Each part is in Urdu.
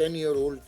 10-year-old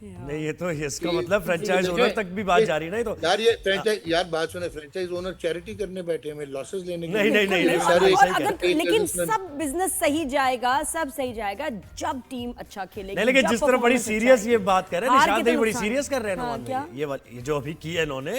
نہیں یہ تو اس کا مطلب فرینچائز اونر تک بھی بات جا رہی ہے نا. تو یار یہ فرینچائز یار بات سنیں فرینچائز اونر چیریٹی کرنے بیٹھے ہیں لاسز لینے کے نہیں نہیں نہیں اور اگر لیکن سب بزنس صحیح جائے گا, سب صحیح جائے گا جب ٹیم اچھا کھیلے گی. لیکن جس طرح بڑی سیریس یہ بات کر رہے ہیں نشاد بھائی, بڑی سیریس کر رہے ہیں یہ جو ابھی کی ہے انہوں نے,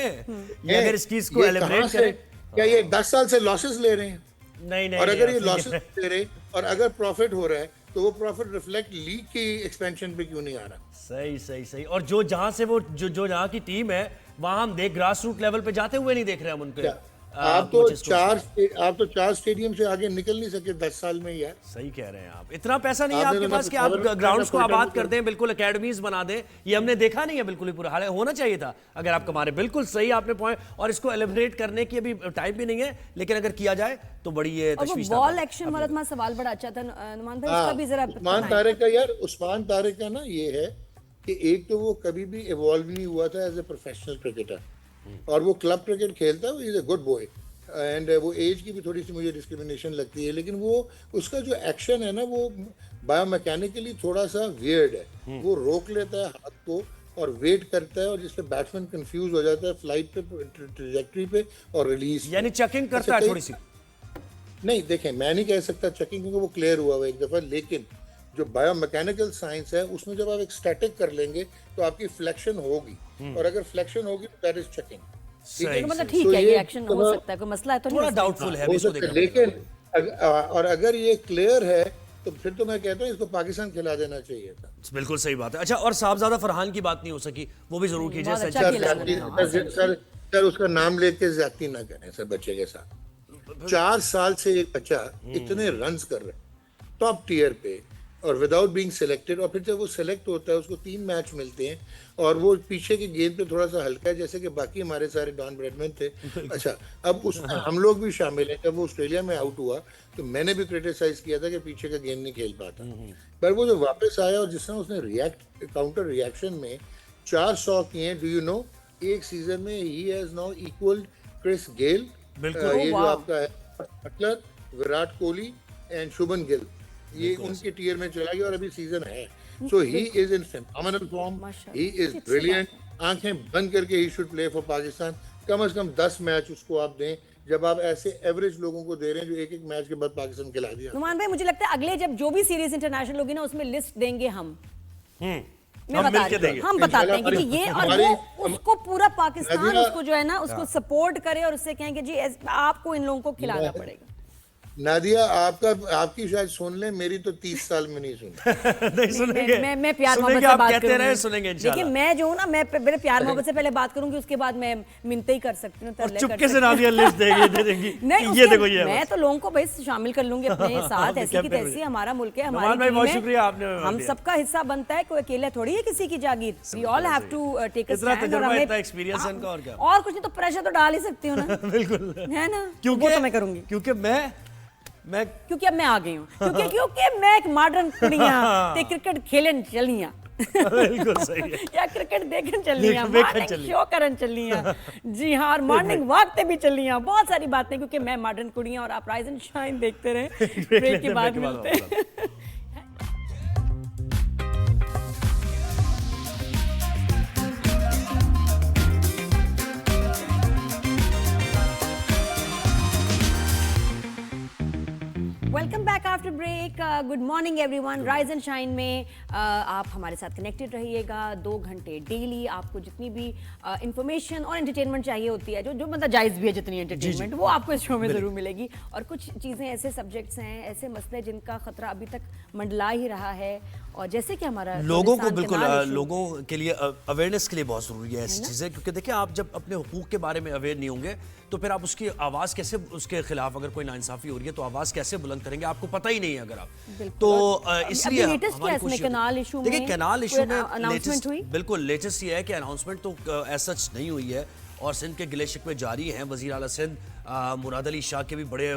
یہ اگر اس چیز کو ایلیبریٹ کریں. کیا یہ 10 سال سے لاسز لے رہے ہیں؟ نہیں نہیں, اور اگر یہ لاسز لے رہے اور اگر پروفٹ ہو رہا ہے تو وہ پروفٹ ریفلیکٹ لیگ کی ایکسپینشن پہ کیوں نہیں آ رہا؟ صحیح صحیح صحیح. اور جو جہاں سے وہ جو جہاں کی ٹیم ہے وہاں ہم دیکھ گراس روٹ لیول پہ جاتے ہوئے نہیں دیکھ رہے ہم ان کے. آپ تو 4 اسٹیڈیم سے آگے نکل نہیں سکے 10 سال میں یار. صحیح کہہ رہے ہیں آپ, اتنا پیسہ نہیں ہے آپ کے پاس کہ آپ گراؤنڈز کو آباد کر دیں, بالکل اکیڈمیز بنا دیں. یہ ہم نے دیکھا نہیں ہے بالکل ہی پورا. حالانکہ ہونا چاہیے تھا اگر آپ کما رہے. بالکل صحیح آپ نے پوائنٹ, اور اس کو ایلیبریٹ کرنے کی ابھی ٹائم بھی نہیں ہے, لیکن اگر کیا جائے تو بڑی یہ تشویش تھا. بال ایکشن والا تمہارا سوال بڑا اچھا تھا نعمان بھائی, اس کا بھی ذرا. عثمان طارق کا یار, عثمان طارق کا نا یہ ہے کہ ایک تو وہ کبھی بھی ایوالو نہیں ہوا تھا ایز اے پروفیشنل کرکٹر, اور وہ کلب کرکٹ کھیلتا ہے, وہ از اے گڈ بوائے. اینڈ وہ ایج کی بھی تھوڑی سی مجھے ڈسکریمنیشن لگتی ہے, لیکن وہ اس کا جو ایکشن ہے نا وہ بایو میکینیکلی تھوڑا سا ویئرڈ ہے. وہ روک لیتا ہے ہاتھ کو اور ویٹ کرتا ہے, اور جس پہ بیٹسمین کنفیوز ہو جاتا ہے فلائٹ پہ, ٹریجیکٹری پہ اور ریلیز. یعنی چیکنگ کرتا ہے تھوڑی سی. نہیں دیکھیں میں نہیں کہہ سکتا چیکنگ کیونکہ وہ کلیئر ہوا ہوا ایک دفعہ, لیکن جو بایو میکینیکل سائنس ہے اس میں جب آپ ایک اسٹیٹک کر لیں گے تو آپ کی فلیکشن ہوگی, اور اگر فلیکشن ہوگی تو دیٹ از چیکنگ. مطلب ٹھیک ہے یہ ایکشن ہو سکتا ہے, کوئی مسئلہ ہے تو تھوڑا ڈاؤٹ فل ہے, لیکن اور اگر یہ کلیئر ہے تو پھر تو میں کہتا ہوں اس کو پاکستان کھلا دینا چاہیے تھا. بالکل صحیح بات ہے. اچھا, اور صاحبزادہ فرحان کی بات نہیں ہو سکی, وہ بھی ضرور کیجیے. سر اس کا نام لے کے زیادتی نہ کریں سر بچے کے ساتھ. 4 سال سے ایک بچہ اتنے رنز کر رہے ہیں ٹاپ ٹیئر پہ, اور وداؤٹ بینگ سلیکٹڈ, اور پھر جب وہ سلیکٹ ہوتا ہے اس کو 3 میچ ملتے ہیں, اور وہ پیچھے کی گیند پہ تھوڑا سا ہلکا ہے جیسے کہ باقی ہمارے سارے ڈان بریڈمن تھے. اچھا اب اس ہم لوگ بھی شامل ہیں. جب وہ آسٹریلیا میں آؤٹ ہوا تو میں نے بھی کرٹیسائز کیا تھا کہ پیچھے کا گیند نہیں کھیل پاتا, پر وہ جو واپس آیا اور جس طرح اس نے کاؤنٹر ریئیکشن میں 400 کیے ہیں. ڈو یو نو ایک سیزن میں ہی ہیز ناؤ ایکولڈ کرس گیل, یہ جو آپ کا ہے بٹلر, وراٹ کوہلی اینڈ شبھمن گل, یہ ان کے ٹیئر میں چلا گیا اور ابھی سیزن ہے. So he is in phenomenal form, he is brilliant. آنکھیں بند کر کے ہی شوڈ پلے فار پاکستان. کم از کم 10 میچ اس کو آپ دیں, جب آپ ایسے ایوریج لوگوں کو دے رہے ہیں جو ایک میچ کے بعد پاکستان کھلا دیا. نعمان بھائی مجھے لگتا ہے اگلے جب جو بھی سیریز انٹرنیشنل ہوگی نا اس میں لسٹ دیں گے ہم ہم بتاتے ہیں کہ یہ, اور وہ اس کو پورا پاکستان اس کو جو ہے نا اس کو سپورٹ کرے, اور اس سے کہیں کہ جی آپ کو ان لوگوں کو کھلانا پڑے گا. نادیہ آپ کی شاید سن لیں, میری تو 30 سال میں نہیں سنی. میں پیار محبت سے بات کروں گی, سنیں گے لیکن میں جو ہوں نا میں میرے پیار محبت سے پہلے بات کروں گی, اس کے بعد میں منتے ہی کر سکتی ہوں. چپکے سے نادیہ لسٹ دے گی. نہیں میں تو لوگوں کو بھائی شامل کر لوں گی اپنے ساتھ, ایسی کی تیسی ہمارا ملک ہے, ہماری ہم سب کا حصہ بنتا ہے, کوئی اکیلا تھوڑی ہے کسی کی جاگیر. We all have to take a stand, اور کچھ نہیں تو پریشر تو ڈال ہی سکتی ہوں نا. بالکل ہے نا, کیونکہ میں کروں گی, کیونکہ اب میں آ گئی ہوں, کیونکہ میں ایک ماڈرن کڑیاں تے کرکٹ کھیلن چلیاں, یا کرکٹ دیکھن چلیاں, مارننگ شو کرن چلیاں, جی ہاں, اور مارننگ واک تے بھی چلیاں, بہت ساری باتیں, کیونکہ میں ماڈرن کڑیاں. اور آپ رائز اینڈ شائن دیکھتے رہیں, بریک کے بعد ملتے ہیں. Welcome back after break. Good morning every one. Rise and shine میں آپ ہمارے ساتھ کنیکٹڈ رہیے گا 2 گھنٹے ڈیلی. آپ کو جتنی بھی انفارمیشن اور انٹرٹینمنٹ چاہیے ہوتی ہے, جو مطلب جائز بھی ہے جتنی انٹرٹینمنٹ, وہ آپ کو اس شو میں ضرور ملے گی. اور کچھ چیزیں ایسے سبجیکٹس ہیں, ایسے مسئلے جن کا خطرہ ابھی تک منڈلا ہی رہا ہے, اور جیسے کہ ہمارا لوگوں کو بالکل لوگوں کے لیے اویئرنیس کے لیے بہت ضروری ہے ایسی چیزیں, کیونکہ دیکھیں آپ جب اپنے حقوق کے بارے میں اویئر نہیں ہوں گے تو پھر آپ اس کی آواز کیسے, اس کے خلاف اگر کوئی ناانصافی ہو رہی ہے تو آواز کیسے بلند کریں گے, آپ کو پتہ ہی نہیں ہے اگر آپ. تو اس لیے کینال ایشو دیکھیں کینال ایشو میں بالکل لیٹسٹ یہ ہے کہ اناؤنسمنٹ تو ایز سچ نہیں ہوئی ہے, اور سندھ کے گلے شکوے جاری ہیں. وزیر اعلیٰ سندھ مراد علی شاہ کے بھی بڑے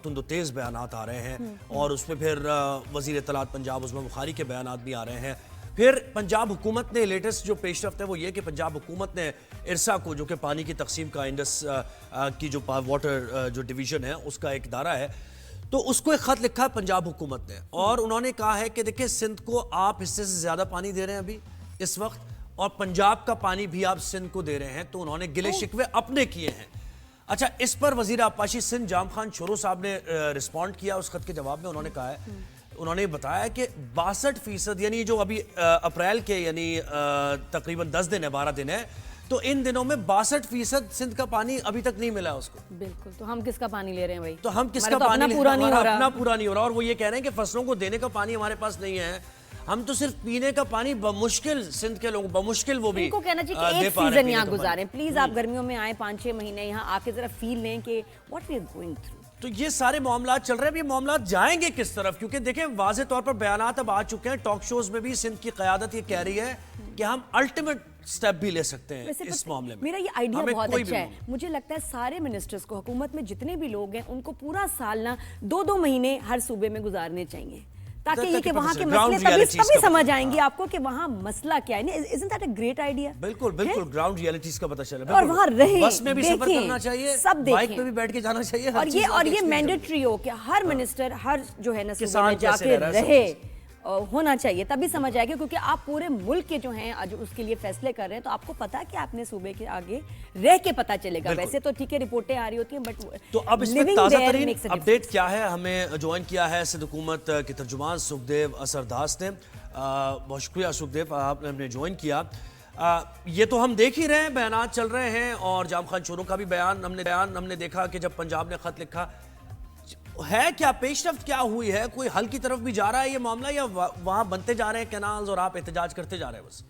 تند و تیز بیانات آ رہے ہیں, اور اس میں پھر وزیر اطلاعات پنجاب عثمان بخاری کے بیانات بھی آ رہے ہیں. پھر پنجاب حکومت نے لیٹسٹ جو پیش رفت ہے وہ یہ کہ پنجاب حکومت نے ارسا کو, جو کہ پانی کی تقسیم کا انڈس کی جو واٹر جو ڈویژن ہے اس کا ایک ادارہ ہے, تو اس کو ایک خط لکھا پنجاب حکومت نے, اور انہوں نے کہا ہے کہ دیکھیں سندھ کو آپ حصے سے زیادہ پانی دے رہے ہیں ابھی اس وقت, اور پنجاب کا پانی بھی آپ سندھ کو دے رہے ہیں, تو انہوں نے گلے شکوے اپنے کیے ہیں. اچھا, اس پر وزیر آبپاشی سندھ جام خان چورو صاحب نے رسپونڈ کیا اس خط کے جواب میں. انہوں نے کہا ہے, انہوں نے بتایا کہ 62% یعنی جو ابھی اپریل کے یعنی تقریباً 10 دن ہے, 12 دن ہے, تو ان دنوں میں 62% سندھ کا پانی ابھی تک نہیں ملا اس کو. بالکل, تو ہم کس کا پانی لے رہے ہیں بھائی؟ تو ہم کس کا پانی لے رہے ہیں؟ ہمارا اپنا پورا نہیں ہو رہا. اور وہ یہ کہہ رہے ہیں کہ فصلوں کو دینے کا پانی ہمارے پاس نہیں ہے, ہم تو صرف پینے کا پانی بمشکل سندھ کے لوگوں بمشکل وہ بھی ان کو کہنا چاہیے کہ ایک سیزن یہاں گزاریں پلیز. آپ گرمیوں میں آئیں 5-6 مہینے یہاں آ کے ذرا فیل لیں کہ what we are going through. تو یہ سارے معاملات چل رہے ہیں. اب یہ معاملات جائیں گے کس طرف؟ کیونکہ دیکھیں واضح طور پر بیانات اب آ چکے ہیں, ٹاک شوز میں بھی سندھ کی قیادت یہ کہہ رہی ہے کہ ہم الٹیمیٹ سٹیپ بھی لے سکتے ہیں اس معاملے میں. میرا یہ آئیڈیا بہت اچھا ہے. مجھے لگتا ہے سارے منسٹرز کو, حکومت میں جتنے بھی لوگ ہیں, ان کو پورا سال نہ 2-2 مہینے ہر صوبے میں گزارنے چاہیے, تاکہ یہ کہ وہاں کے مسئلے تبھی سمجھ آئیں گے آپ کو کہ وہاں مسئلہ کیا ہے. Isn't that a great idea? بالکل بالکل, گراؤنڈ ریئلٹیز کا پتہ چلے, اور وہاں رہیں, بس میں بھی سفر کرنا چاہیے, سب بائک پہ بھی بیٹھ کے جانا چاہیے, اور یہ مینڈیٹری ہو کہ ہر منسٹر ہر جو ہے نا صوبے میں جا کے رہے ہونا چاہیے, تبھی سمجھ آئے گا. کیونکہ آپ پورے ملک کے جو ہیں جو اس کے لیے فیصلے کر رہے ہیں, تو آپ کو پتا کہ آپ نے صوبے کے آگے رہ کے پتا چلے گا. ویسے تو ٹھیک ہے رپورٹیں آ رہی ہوتی ہیں, بٹ تو اب اس میں تازہ ترین اپڈیٹ کیا ہے؟ ہمیں جوائن کیا ہے سندھ حکومت کے ترجمان سکھدیو اسرداس نے. بہت شکریہ سکھدیو, آپ نے جوائن کیا. یہ تو ہم دیکھ ہی رہے ہیں, بیانات چل رہے ہیں, اور جام خان چورو کا بھی بیان ہم نے دیکھا کہ جب پنجاب نے خط لکھا ہے. کیا پیش رفت کیا ہوئی ہے؟ کوئی حل کی طرف بھی جا رہا ہے یہ معاملہ, یا وہاں بنتے جا رہے ہیں کینالز اور آپ احتجاج کرتے جا رہے ہیں بس؟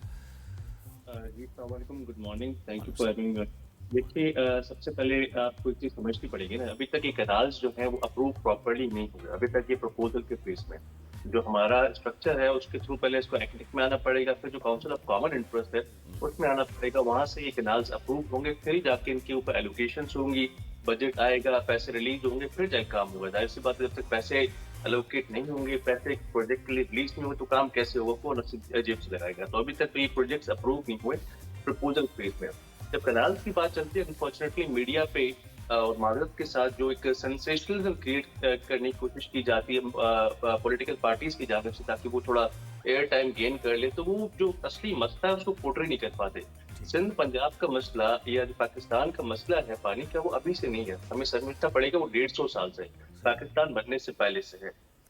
جی السلام علیکم, good morning, thank you for having me. دیکھیے, سب سے پہلے آپ کو ایک چیز سمجھنی پڑے گی نا, ابھی تک یہ کینالز جو ہیں وہ اپروو پراپرلی نہیں ہوئے. ابھی تک یہ پرپوزل کے فیس میں, جو ہمارا اسٹرکچر ہے اس کے تھرو پہلے اس کو ایکنک میں آنا پڑے گا, پھر جو کاؤنسل آف کامن انٹرسٹ ہے اس میں آنا پڑے گا, وہاں سے یہ کینالز اپروو ہوں گے, پھر جا کے ان کے اوپر ایلوکیشنس ہوں گی, بجٹ آئے گا, پیسے ریلیز ہوں گے, پھر جا کے کام ہوگا. ظاہر سی بات ہے, جب تک پیسے الوکیٹ نہیں ہوں گے, پیسے پروجیکٹ کے لیے ریلیز نہیں ہوئے, تو کام کیسے ہوگا, کون جیب سے لگائے گا. تو ابھی تک تو یہ پروجیکٹس اپروو نہیں ہوئے پرپوزل فیز میں. جب کینالز کی بات چلتی ہے, انفارچونیٹلی میڈیا پہ اور معذرت کے ساتھ جو ایک سینسیشنلزم کریٹ کرنے کی کوشش کی جاتی ہے پولیٹیکل پارٹیز کی جانب سے, تاکہ وہ تھوڑا ایئر ٹائم گین کر لے, تو وہ جو اصلی مسئلہ ہے اس کو پورٹری نہیں کر پاتے. سندھ پنجاب کا مسئلہ یا جو پاکستان کا مسئلہ ہے پانی کا, وہ ابھی سے نہیں ہے, ہمیں سمجھنا پڑے گا وہ 150 سال سے, پاکستان بننے سے پہلے سے ہے.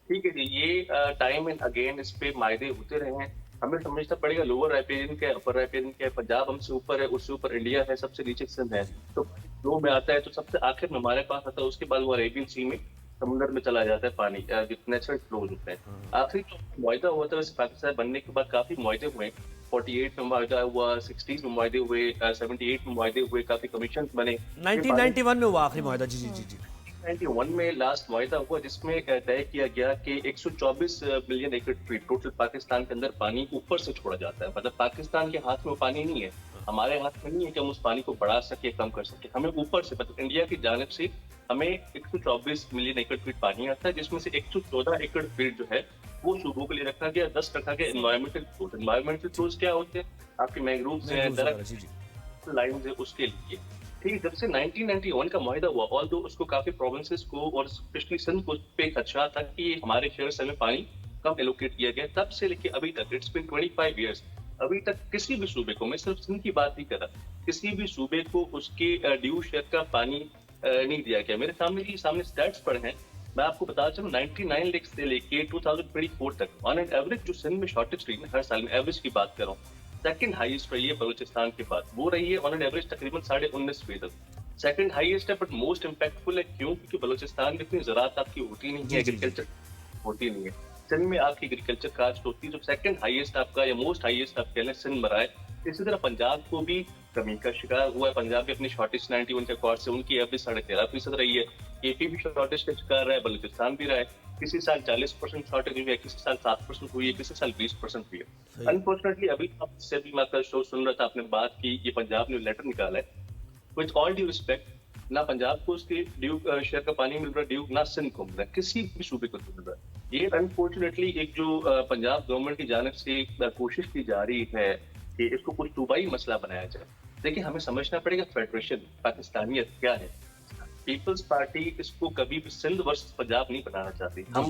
ٹھیک ہے جی, یہ ٹائم اینڈ اگین اس پہ معاہدے ہوتے رہے ہیں. ہمیں سمجھنا پڑے گا لوور رائپیرین کیا ہے, اپر رائپیرین کیا ہے. پنجاب ہم سے اوپر ہے, اس سے اوپر انڈیا ہے, سب سے نیچے سندھ ہے. تو دو میں آتا ہے, تو سب سے آخر میں ہمارے پاس آتا ہے, اس کے بعد وہ عربین سی میں سمندر میں چلا جاتا ہے پانی, نیچرل فلوز ہوتے ہیں. آخری جو معاہدہ ہوا تھا, ویسے پاکستان بننے کے بعد کافی معاہدے ہوئے, 48 میں معاہدہ ہوا, 60 میں معاہدے ہوئے, 78 میں معاہدے ہوئے, کافی کمیشن بنے. 1991 میں ہوا آخری معاہدہ. جی جی جی 1991 میں لاسٹ معاہدہ ہوا, جس میں طے کیا گیا کہ 124 ملین ایکڑ فیٹ ٹوٹل پاکستان کے اندر پانی اوپر سے چھوڑا جاتا ہے. مطلب پاکستان کے ہاتھ میں وہ پانی نہیں ہے, ہمارے ہاتھ میں نہیں ہے کہ ہم اس پانی کو بڑھا سکے, کم کر سکے. ہمیں اوپر سے, مطلب انڈیا کی جانب سے ہمیں 124 ملین ایکڑ فیٹ پانی آتا ہے, جس میں سے 114 ایکڑ فیٹ جو ہے وہ صوبوں کے لیے رکھا گیا, 10 رکھا گیا انوائرمنٹل فلوز. انوائرمنٹل فلوز کیا ہوتے ہیں؟ آپ کے مینگرووز ہیں, درخت لائنز ہیں, اس کے لیے. ٹھیک ہے, جب سے 1991 کا معاہدہ ہوا, آلدو اس کو کافی پروونسز کو اور اسپیشلی سندھ کو پہ خدشہ تھا کہ یہ ہمارے شہر سے ہمیں پانی کم ایلوکیٹ کیا گیا. تب سے لے کے ابھی تک, اٹس بین 25 ایئرس, ابھی تک کسی بھی صوبے کو, میں صرف سندھ کی بات نہیں کر رہا, کسی بھی صوبے کو اس کے ڈیو شیئر کا پانی نہیں دیا گیا. میرے سامنے اسٹیٹس پڑے ہیں, میں آپ کو بتا چلوں 99 لیک سے لے کے 2024 تک آن این ایوریج جو سندھ میں شارٹیج رہی ہے ہر سال میں, ایوریج کی بات کروں, سیکنڈ ہائیسٹ رہی ہے بلوچستان کے بعد, وہ رہی ہے آن این ایوریج تقریباً 19.5%. سیکنڈ ہائیسٹ ہے بٹ موسٹ امپیکٹفل ہے. کیوں؟ کیونکہ بلوچستان میں اتنی زراعت آپ کی ہوتی نہیں ہے, ایگریکلچر ہوتی نہیں ہے. سندھ میں آپ کی ایگریکلچر کاسٹ ہوتی ہے, جو سیکنڈ ہائیسٹ آپ کا یا موسٹ ہائیسٹ آپ کہہ لیں سندھ میں رہا ہے. اسی طرح پنجاب کو بھی کمی کا شکار ہوا ہے. پنجاب بھی اپنی شارٹیج 91 کے ریکارڈ سے ان کی ایوریج 13.5% رہی ہے. اے پی بھی شارٹیج کا شکار رہا ہے, بلوچستان بھی رہا ہے. کسی سال 40% شارٹیج ہوئی ہے, کسی سال 7% ہوئی ہے, کسی سال 20% ہوئی ہے. انفارچونیٹلی ابھی آپ سے بھی میں آپ کا شو سن رہا تھا, آپ نے بات کی, یہ پنجاب نے لیٹر نکالا ہے. وتھ آل ڈیو رسپیکٹ, نہ پنجاب کو اس کے ڈیو شیئر کا پانی مل رہا, ڈیو نہ سندھ کو مل رہا, کسی بھی صوبے کو مل رہا. یہ انفارچونیٹلی ایک جو پنجاب گورنمنٹ کی جانب سے کوشش کی جا رہی ہے کہ اس کو کچھ صوبائی مسئلہ بنایا جائے. دیکھیں, ہمیں سمجھنا پڑے گا فیڈریشن پاکستانیت کیا ہے. پیپلز پارٹی اس کو کبھی بھی سندھ ورسز پنجاب نہیں بنانا چاہتی. ہم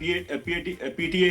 PTA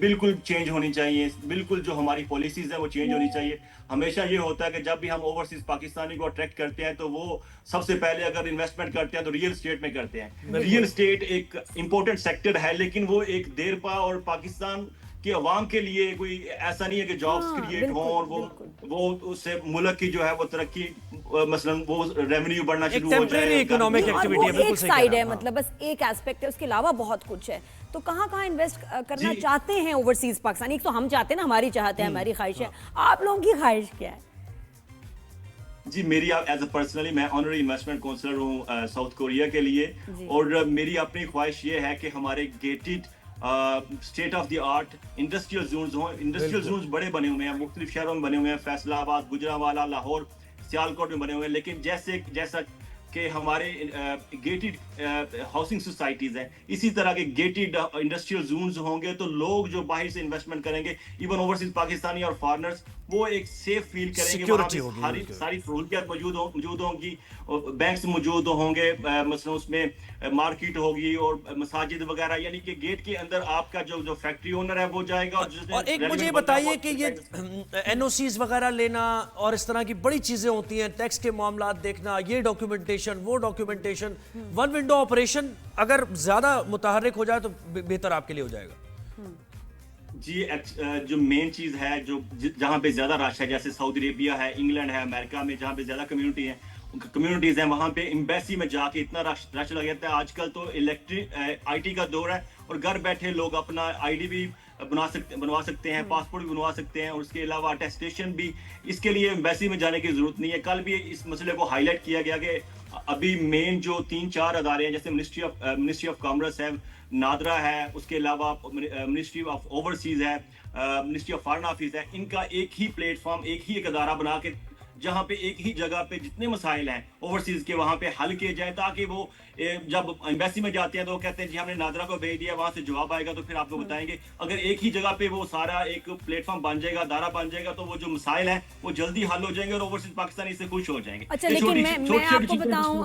بالکل چینج ہونی چاہیے, بالکل جو ہماری پالیسیز ہیں وہ چینج ہونی چاہیے. ہمیشہ یہ ہوتا ہے کہ جب بھی ہم اوورسیز پاکستانی کو اٹریکٹ کرتے ہیں تو وہ سب سے پہلے اگر انویسٹمنٹ کرتے ہیں تو ریئل اسٹیٹ میں کرتے ہیں. ریئل اسٹیٹ ایک امپورٹنٹ سیکٹر ہے, لیکن وہ ایک دیر پا اور پاکستان کہ عوام کے لیے کوئی ایسا نہیں ہے کہ جابز کریٹ ہوں اور وہ اس سے ملک کی جو ہے وہ ترقی مثلا وہ ریونیو بڑھنا شروع ہو جائے. اکنامک ایکٹیویٹی ہے, بالکل ایک سائیڈ ہے, مطلب بس ایک ایسپیکٹ ہے, اس کے علاوہ بہت کچھ ہے. تو کہاں کہاں انویسٹ کرنا چاہتے ہیں اوورسیز پاکستانی؟ ایک تو ہم چاہتے ہیں نا, ہماری چاہتے ہیں, ہماری خواہش ہے, آپ لوگوں کی خواہش کیا ہے؟ جی میری ایز اے پرسنلی میں آنرری انویسٹمنٹ کونسلر ہوں ساؤتھ کوریا کے لیے, اور میری اپنی خواہش یہ ہے کہ ہمارے gated state of the art industrial zones ہوں. انڈسٹریل زونز بڑے بنے ہوئے ہیں, مختلف شہروں میں بنے ہوئے ہیں, فیصلہ آباد, گجرانوالہ, لاہور, سیالکوٹ میں بنے ہوئے ہیں. لیکن جیسا کہ ہمارے گیٹڈ ہاؤسنگ سوسائٹیز ہیں, اسی طرح کے گیٹڈ انڈسٹریل زونز ہوں گے تو لوگ جو باہر سے انویسٹمنٹ کریں گے, ایون اوورسیز پاکستانی اور فارنرز, وہ ایک سیف فیل کریں گے. وہاں پہ ساری سہولیات موجود ہوں گی, بینکس موجود ہوں گے, مثلا اس میں مارکیٹ ہوگی اور مساجد وغیرہ, یعنی کہ گیٹ کے اندر آپ کا جو فیکٹری اونر ہے وہ جائے گا. اور ایک مجھے بتائیے کہ یہ این او سیز وغیرہ لینا اور اس طرح کی بڑی چیزیں ہوتی ہیں, ٹیکس کے معاملات دیکھنا, یہ ڈاکیومنٹیشن, وہ ڈاکیومنٹیشن, ون ونڈو آپریشن اگر زیادہ متحرک ہو جائے تو بہتر آپ کے لیے ہو جائے گا. جی جو مین چیز ہے جو جہاں پہ زیادہ رش ہے, جیسے سعودی عربیہ ہے, انگلینڈ ہے, امریکہ میں جہاں پہ زیادہ کمیونٹیز ہیں, وہاں پہ ایمبیسی میں جا کے اتنا رش لگ جاتا ہے. آج کل تو الیکٹرک آئی ٹی کا دور ہے اور گھر بیٹھے لوگ اپنا آئی ڈی بھی بنوا سکتے ہیں, پاسپورٹ بھی بنوا سکتے ہیں, اور اس کے علاوہ اٹیسٹیشن بھی. اس کے لیے ایمبیسی میں جانے کی ضرورت نہیں ہے. کل بھی اس مسئلے کو ہائی لائٹ کیا گیا کہ ابھی مین جو 3-4 ادارے ہیں, جیسے منسٹری آف کامرس ہے, نادرا ہے, اس کے علاوہ منسٹری آف اوورسیز ہے, منسٹری آف فارن افیئرز ہے, ان کا ایک ہی پلیٹ فارم, ایک ادارہ بنا کے جہاں پہ ایک ہی جگہ پہ جتنے مسائل ہیں اوورسیز کے وہاں پہ حل کیے جائیں, تاکہ وہ جب ایمبیسی میں جاتے ہیں تو وہ کہتے ہیں جی ہم نے نادرا کو بھیج دیا, وہاں سے جواب آئے گا تو پھر آپ کو بتائیں گے. اگر ایک ہی جگہ پہ وہ سارا ایک پلیٹ فارم بن جائے گا, ادارہ بن جائے گا, تو وہ جو مسائل ہیں وہ جلدی حل ہو جائیں گے اور اوورسیز پاکستانی اس سے خوش ہو جائیں گے. اچھا, لیکن میں آپ کو بتاؤں,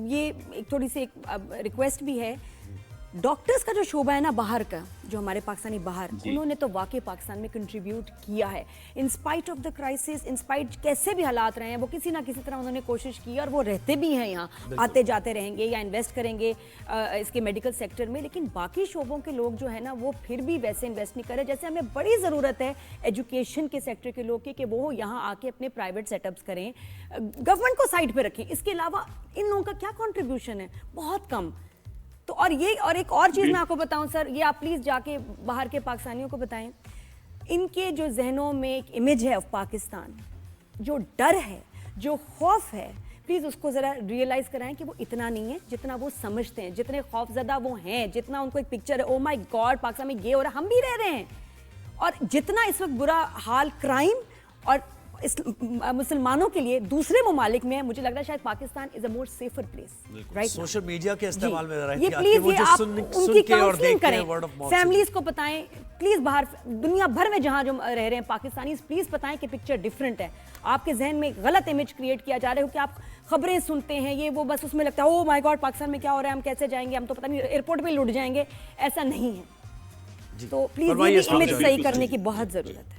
یہ ایک تھوڑی سی ریکویسٹ بھی ہے, ڈاکٹرز کا جو شعبہ ہے نا باہر کا, جو ہمارے پاکستانی باہر, انہوں نے تو واقعی پاکستان میں کنٹریبیوٹ کیا ہے. In spite of the crisis, in spite کیسے بھی حالات رہے ہیں, وہ کسی نہ کسی طرح انہوں نے کوشش کی, اور وہ رہتے بھی ہیں یہاں, آتے جاتے رہیں گے یا انویسٹ کریں گے اس کے میڈیکل سیکٹر میں. لیکن باقی شعبوں کے لوگ جو ہے نا وہ پھر بھی ویسے انویسٹ نہیں کرے. جیسے ہمیں بڑی ضرورت ہے ایجوکیشن کے سیکٹر کے لوگ کی کہ وہ یہاں آ کے اپنے پرائیویٹ سیٹ اپس کریں, گورنمنٹ کو سائڈ پہ رکھیں. اس کے علاوہ ان لوگوں کا کیا کنٹریبیوشن ہے؟ بہت کم. تو اور ایک اور چیز میں آپ کو بتاؤں سر, یہ آپ پلیز جا کے باہر کے پاکستانیوں کو بتائیں, ان کے جو ذہنوں میں ایک امیج ہے آف پاکستان, جو ڈر ہے, جو خوف ہے, پلیز اس کو ذرا ریئلائز کرائیں کہ وہ اتنا نہیں ہے جتنا وہ سمجھتے ہیں, جتنے خوف زدہ وہ ہیں, جتنا ان کو ایک پکچر ہے او مائی گاڈ پاکستان میں یہ ہو رہا, ہم بھی رہ رہے ہیں. اور جتنا اس وقت برا حال کرائم اور مسلمانوں کے لیے دوسرے ممالک میں ہے, مجھے لگ رہا ہے شاید Pakistan is a more safer place right. Social media کے استعمال میں رہتی یہ پلیز یہ آپ ان کی کاؤنسلنگ کریں, فیملیز کو بتائیں پلیز, باہر دنیا بھر میں جہاں جو رہ رہے ہیں پاکستانیز, پلیز بتائیں کہ پکچر ڈفرینٹ ہے. آپ کے ذہن میں غلط امیج کریٹ کیا جا رہا ہے کہ آپ خبریں سنتے ہیں, یہ وہ, بس اس میں لگتا ہے او مائی گاڈ پاکستان میں کیا ہو رہا ہے, ہم کیسے جائیں گے, ہم تو پتہ نہیں ایئرپورٹ پہ لٹ جائیں گے. ایسا نہیں ہے. تو پلیز یہ امیج صحیح کرنے کی بہت ضرورت ہے.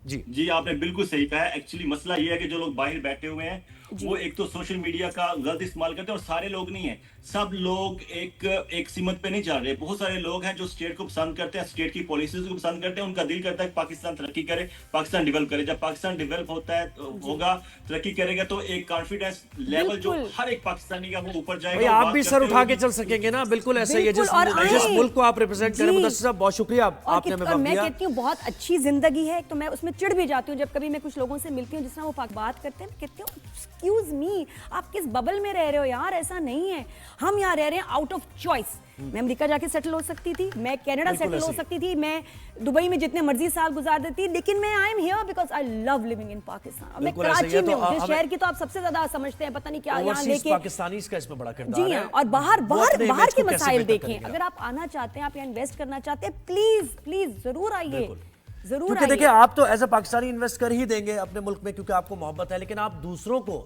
جی آپ نے بالکل صحیح کہا ہے. ایکچولی مسئلہ یہ ہے کہ جو لوگ باہر بیٹھے ہوئے ہیں وہ ایک تو سوشل میڈیا کا غلط استعمال کرتے ہیں, اور سارے لوگ نہیں ہیں, سب لوگ ایک سمت پہ نہیں چل رہے. بہت سارے لوگ ہیں جو اسٹیٹ کو پسند کرتے ہیں, اسٹیٹ کی پالیسیز کو پسند کرتے ہیں, ان کا دل کرتا ہے کہ پاکستان ترقی کرے, پاکستان ڈیولپ کرے. جب پاکستان ڈیولپ ہوتا ہے ہوگا, ترقی کرے گا, تو ایک کانفیڈنس لیول جو ہر ایک پاکستانی کا وہ اوپر جائے گا. آپ بھی سر اٹھا کے چل سکیں گے نا, بالکل ایسے ہی ہے جس ملک کو آپ ریپرزینٹ کریں. مدثر صاحب بہت شکریہ آپ نے ہمیں وقت دیا. میں کہتی ہوں بہت اچھی زندگی ہے, تو میں اس میں چڑ بھی جاتی ہوں جب کبھی میں کچھ لوگوں سے ملتی ہوں جس طرح وہ بات کرتے ہیں, کہتی ہوں ایکسکیوز می, آپ کس ببل میں رہ رہے ہو یار, ایسا نہیں ہے. ہم یہاں رہ رہے ہیں آؤٹ آف چوائس. میں امریکہ جا کے سیٹل ہو سکتی تھی, میں کینیڈا سیٹل ہو سکتی تھی, میں دبئی میں جتنے مرضی سال گزار دیتی, لیکن میں I am here because I love living in Pakistan. اور میں کراچی میں ہوں, جس شہر کی تو آپ سب سے زیادہ سمجھتے ہیں, پتہ نہیں کیا یہاں لے کے پاکستانیز کا اس میں بڑا کردار ہے. جی ہاں, اور باہر کے مسائل دیکھیں. اگر آپ آنا چاہتے ہیں, آپ یہاں انویسٹ کرنا چاہتے ہیں, پلیز ضرور آئیے, ضرور کیونکہ دیکھیں آپ تو ایز اے پاکستانی انویسٹ کر ہی دیں گے اپنے ملک میں کیونکہ آپ کو محبت ہے, لیکن آپ دوسروں کو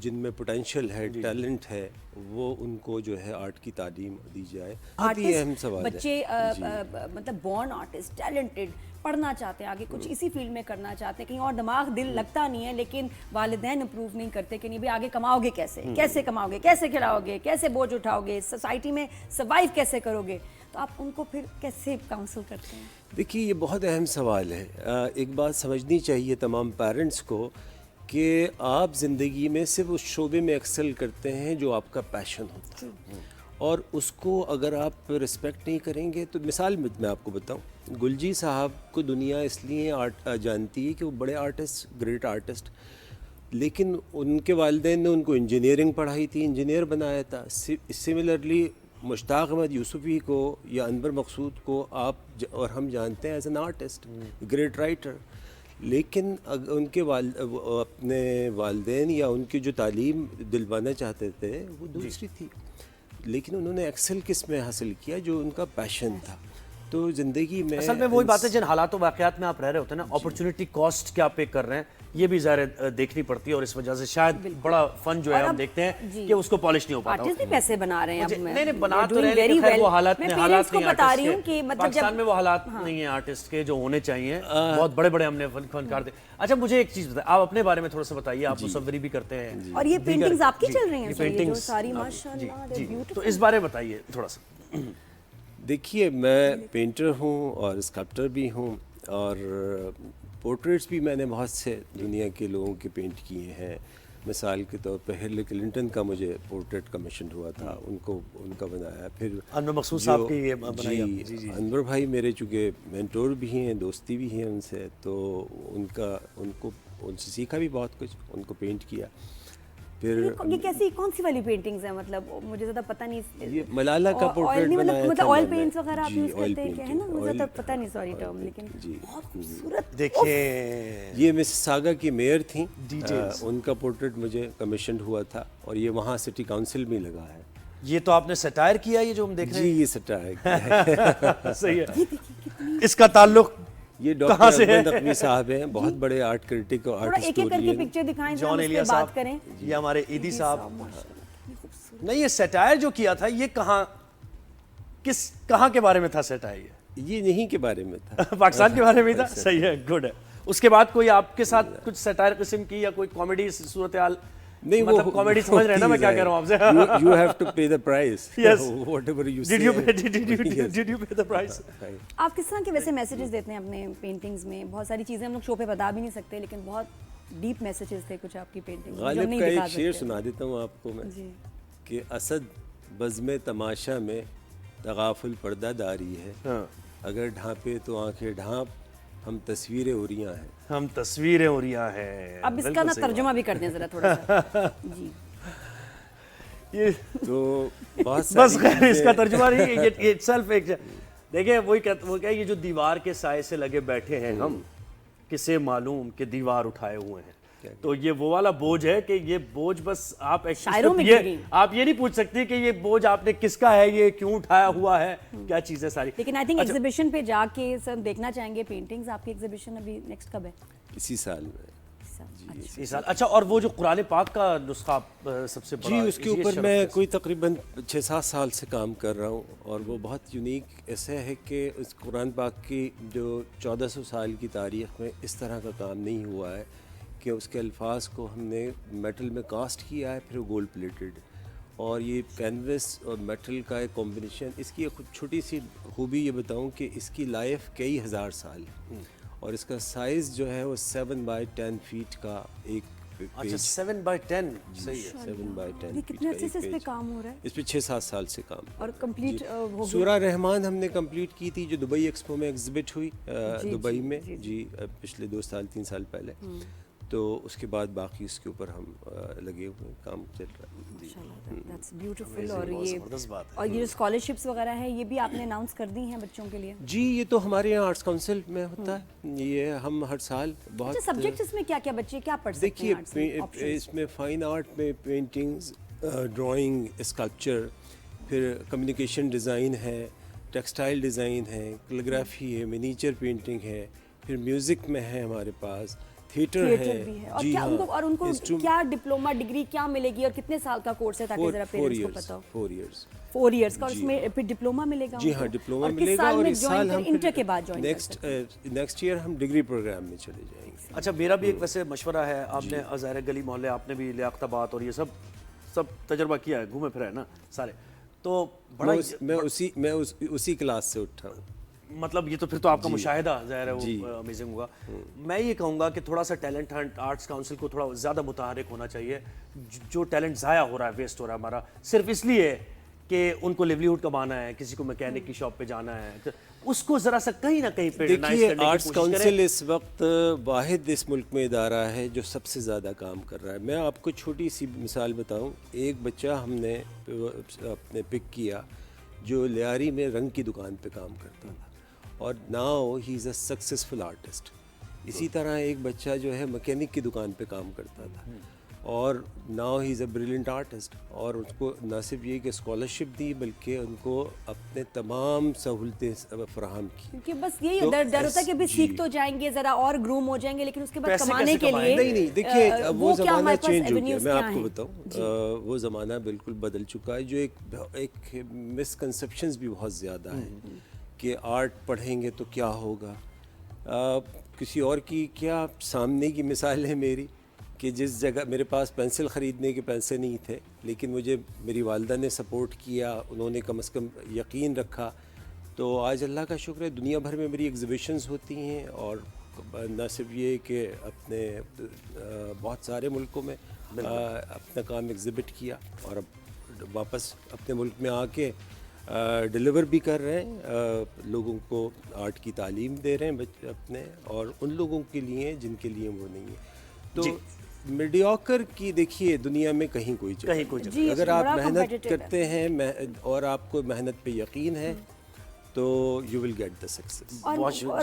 جن میں پوٹینشیل ہے، ٹیلنٹ ہے، وہ ان کو جو ہے آرٹ کی تعلیم دی جائے. بہت ہی اہم سوال ہے. بچے مطلب بورن آرٹسٹ ٹیلنٹڈ پڑھنا چاہتے ہیں آگے کچھ اسی فیلڈ میں کرنا چاہتے ہیں، کہیں اور دماغ دل لگتا نہیں ہے، لیکن والدین اپروو نہیں کرتے کہ نہیں بھائی آگے کماؤ گے کیسے کماؤ گے، کیسے کھلاؤ گے، کیسے بوجھ اٹھاؤ گے، سوسائٹی میں سروائیو کیسے کرو گے، تو آپ ان کو پھر کیسے کاؤنسل کرتے ہیں؟ دیکھیے یہ بہت اہم سوال ہے. ایک بات سمجھنی چاہیے تمام پیرنٹس کو کہ آپ زندگی میں صرف اس شعبے میں ایکسل کرتے ہیں جو آپ کا پیشن ہوتا ہے، اور اس کو اگر آپ رسپیکٹ نہیں کریں گے تو مثال میں آپ کو بتاؤں، گلجی صاحب کو دنیا اس لیے جانتی ہے کہ وہ بڑے آرٹسٹ، گریٹ آرٹسٹ، لیکن ان کے والدین نے ان کو انجینئرنگ پڑھائی تھی، انجینئر بنایا تھا. سملرلی مشتاق احمد یوسفی کو یا انور مقصود کو آپ اور ہم جانتے ہیں as an artist, great writer, لیکن ان کے اپنے والدین یا ان کی جو تعلیم دلوانا چاہتے تھے وہ دوسری تھی، لیکن انہوں نے ایکسل کس میں حاصل کیا؟ جو ان کا پیشن تھا. تو زندگی میں اصل میں وہی بات ہے جن حالات و واقعات میں آپ رہ رہے ہوتے ہیں نا، اپرچونٹی کاسٹ کیا پے کر رہے ہیں یہ بھی ظاہر دیکھنی پڑتی ہے، اور اس وجہ سے شاید بڑا فن جو ہے ہم دیکھتے ہیں کہ اس کو پالش نہیں ہو پاتا. آرٹسٹ بھی پیسے بنا رہے ہیں اب. نہیں بنا تو رہے ہیں، خیر وہ حالات میں نہیں، پیرنٹس حالات کو نہیں بتا رہی ہوں آرٹسٹ کہ کے، مطلب پاکستان میں وہ حالات نہیں ہیں آرٹسٹ کے جو ہونے چاہیے. بہت بڑے بڑے ہم نے فنکار تھے. اچھا مجھے ایک چیز بتائیں، آپ اپنے بارے میں تھوڑا سا بتائیے. آپ مصوری بھی کرتے ہیں اور یہ پینٹنگز آپ کی چل رہی ہیں یہ جو ساری ماشاءاللہ تو اس بارے میں بتائیے تھوڑا سا. دیکھیے میں پینٹر ہوں اور اسکلپٹر بھی ہوں، اور پورٹریٹس بھی میں نے بہت سے دنیا کے لوگوں کے پینٹ کیے ہیں. مثال کے طور پہ ہلری کلنٹن کا مجھے پورٹریٹ کمیشن ہوا تھا، ان کا بنایا. پھر انور مقصود صاحب کی یہ بنائی آپ. جی انور بھائی میرے چونکہ مینٹور بھی ہیں، دوستی بھی ہیں ان سے، تو ان سے سیکھا بھی بہت کچھ، ان کو پینٹ کیا. پھر یہ کیسی کون سی والی پینٹنگز ہیں؟ مطلب مجھے زیادہ پتہ نہیں. یہ ملالہ کا پورٹریٹ بنایا تھا. مطلب آئل پینٹس وغیرہ آپ یوز کرتے ہیں کیا؟ ہے نا، مجھے زیادہ پتہ نہیں سوری ٹرم، لیکن بہت خوبصورت. دیکھیں یہ مسساگا کی میئر تھیں، ان کا پورٹریٹ مجھے کمیشنڈ ہوا تھا، اور یہ وہاں سٹی کاؤنسل میں لگا ہے. یہ تو آپ نے سٹائر کیا، یہ جو ہم دیکھ رہے ہیں. جی یہ سٹائر صحیح ہے. اس کا تعلق یہ ڈاکٹر احمد نقوی صاحب ہیں، بہت بڑے آرٹ کرٹک اور آرٹ ایک ایک کر کے ہسٹورین. پکچر دکھائیں، جان ایلیا بات صاحب، کریں. یہ ہمارے ایدی صاحب. نہیں یہ سٹائر جو کیا تھا یہ کہاں کے بارے میں تھا سٹائر؟ یہ نہیں کے بارے میں تھا، پاکستان کے بارے میں تھا. صحیح ہے، گڈ ہے. اس کے بعد کوئی آپ کے ساتھ کچھ سٹائر قسم کی یا کوئی کامیڈی صورتحال؟ نہیں مطلب کامیڈی سمجھ رہے ہیں نا میں کیا کہہ رہا ہوں آپ سے. You have to pay the price. Yes. Whatever you say. Did you pay the price? آپ کس طرح کے ویسے میسیجز دیتے ہیں اپنے پینٹنگز میں؟ بہت ساری چیزیں ہم لوگ شو پہ بتا بھی نہیں سکتے، لیکن بہت ڈیپ میسیجز تھے کچھ آپ کی پینٹنگز. غالب کا ایک شعر سنا دیتا ہوں آپ کو میں کہ اسد بزم تماشا میں تغافل پردہ داری ہے، اگر ڈھانپے تو آنکھیں ڈھانپ، ہم تصویریں اریاں ہیں. ہم تصویریں اریاں ہیں. اب اس کا نا ترجمہ بھی کر دیں ذرا تھوڑا سا. جی یہ تو بہت بس خیر اس کا ترجمہ نہیں، یہ سیلف ایک دیکھیں وہ کہ یہ جو دیوار کے سائے سے لگے بیٹھے ہیں ہم، کسے معلوم کہ دیوار اٹھائے ہوئے ہیں. تو یہ وہ والا بوجھ ہے کہ یہ بوجھ بس آپ آپ یہ نہیں پوچھ سکتی کہ یہ بوجھ آپ نے کس کا ہے، یہ کیوں اٹھایا ہوا ہے، کیا چیزیں ساری. لیکن آئی تھنک ایگزیبیشن پہ جا کے سب دیکھنا چاہیں گے پینٹنگز. آپ کی ایگزیبیشن ابھی نیکسٹ کب ہے؟ اسی سال میں. اچھا اور وہ جو قرآن پاک کا نسخہ سب سے بڑا، جی اس کے اوپر میں کوئی تقریباً 6-7 سال سے کام کر رہا ہوں، اور وہ بہت یونیک ایسا ہے کہ اس قرآن پاک کی جو 1400 سال کی تاریخ میں اس طرح کا کام نہیں ہوا ہے کہ اس کے الفاظ کو ہم نے میٹل میں کاسٹ کیا ہے، پھر گولڈ پلیٹڈ، اور یہ کینوس اور میٹل کا ایک کمبینیشن. اس کی ایک چھوٹی سی خوبی یہ بتاؤں کہ اس کی لائف کئی ہزار سال، اور اس کا سائز جو ہے وہ 7x10 فیٹ کا ایک پیج. اچھا 7x10. صحیح ہے. 7x10 کتنے عرصے سے اس پہ کام ہو رہا ہے؟ اس پہ 6-7 سال سے کام. اور کمپلیٹ ہو گیا؟ سورہ رحمان ہم نے کمپلیٹ کی تھی جو دبئی ایکسپو میں ایگزبٹ ہوئی دبئی میں، جی پچھلے 2-3 سال پہلے. تو اس کے بعد باقی اس کے اوپر ہم لگے ہوئے کام چل رہا ہے. That's beautiful. اور یہ جو اسکالرشپس وغیرہ ہے یہ بھی آپ نے اناؤنس کر دی ہیں بچوں کے لیے؟ جی یہ تو ہمارے یہاں آرٹس کونسل میں ہوتا ہے، یہ ہم ہر سال بہت. اچھا سبجیکٹس اس میں کیا کیا بچے کیا پڑھ سکتے ہیں؟ دیکھیے اس میں فائن آرٹ میں پینٹنگز، ڈرائنگ، اسکلپچر، پھر کمیونیکیشن ڈیزائن ہے، ٹیکسٹائل ڈیزائن ہے، کیلیگرافی ہے، منیچر پینٹنگ ہے، پھر میوزک میں ہے ہمارے پاس، تھیٹر بھی ہے. ہے. اور جی کیا ہاں, ان کو اور ان کو کیا ڈپلوما ڈگری کیا ملے گی اور کتنے سال کا کورس ہے تاکہ ذرا پیرنٹس کو پتہ ہو؟ 4 ایئرس 4 ایئرس کا. اور اس میں پھر ڈپلوما ملے گا. جی ہاں, ڈپلوما ملے گا. اور اس سال ہم انٹر کے بعد جوائن نیکسٹ ایئر ہم ڈگری پروگرام میں چلے جائیں گے. اچھا, میرا بھی ایک ویسے مشورہ ہے, آپ نے ظاہر گلی محلے, آپ نے بھی لیاقت آباد اور یہ سب تجربہ کیا ہے, گھومے پھرے ہیں نا سارے, تو بڑا میں اسی کلاس سے اٹھا ہوں. مطلب یہ تو پھر تو آپ کا مشاہدہ ظاہر ہے وہ امیزنگ ہوگا. میں یہ کہوں گا کہ تھوڑا سا ٹیلنٹ ہنٹ آرٹس کاؤنسل کو تھوڑا زیادہ متحرک ہونا چاہیے. جو ٹیلنٹ ضائع ہو رہا ہے, ویسٹ ہو رہا ہے ہمارا, صرف اس لیے کہ ان کو لیولیہوڈ کمانا ہے, کسی کو میکینک کی شاپ پہ جانا ہے, اس کو ذرا سا کہیں نہ کہیں پہ دیکھیے, آرٹس کاؤنسل اس وقت واحد اس ملک میں ادارہ ہے جو سب سے زیادہ کام کر رہا ہے. میں آپ کو چھوٹی سی مثال بتاؤں. ایک بچہ ہم نے اپنے پک کیا جو لیاری میں رنگ کی دکان پہ کام کرتا تھا, اور now he is a successful artist. اسی طرح ایک بچہ جو ہے مکینک کی دکان پہ کام کرتا تھا, اور now he is a brilliant artist. اور اس کو نہ صرف یہ کہ اسکالرشپ دی, بلکہ ان کو اپنے تمام سہولتیں فراہم کی. کیونکہ بس یہی ڈر ہوتا ہے کہ بھی سیکھ تو جائیں گے, ذرا اور گروم ہو جائیں گے, لیکن اس کے بعد کمانے کے لیے نہیں. دیکھیے وہ زمانہ چینج ہو گیا. میں آپ کو بتاؤں, وہ زمانہ بالکل بدل چکا ہے. جو ایک مس کنسیپشنز بھی بہت زیادہ ہیں کہ آرٹ پڑھیں گے تو کیا ہوگا. کسی اور کی کیا سامنے کی مثال ہے میری, کہ جس جگہ میرے پاس پینسل خریدنے کے پیسے نہیں تھے, لیکن مجھے میری والدہ نے سپورٹ کیا, انہوں نے کم از کم یقین رکھا, تو آج اللہ کا شکر ہے دنیا بھر میں میری ایگزیبیشنز ہوتی ہیں. اور نہ صرف یہ کہ اپنے بہت سارے ملکوں میں اپنا کام ایگزیبٹ کیا, اور اب واپس اپنے ملک میں آ کے ڈیلیور بھی کر رہے ہیں, لوگوں کو آرٹ کی تعلیم دے رہے ہیں اپنے, اور ان لوگوں کے لیے جن کے لیے وہ نہیں ہے. تو میڈیوکر کی دیکھیے دنیا میں کہیں کوئی جگہ. اگر آپ محنت کرتے ہیں اور آپ کو محنت پہ یقین ہے تو you will get the success. اور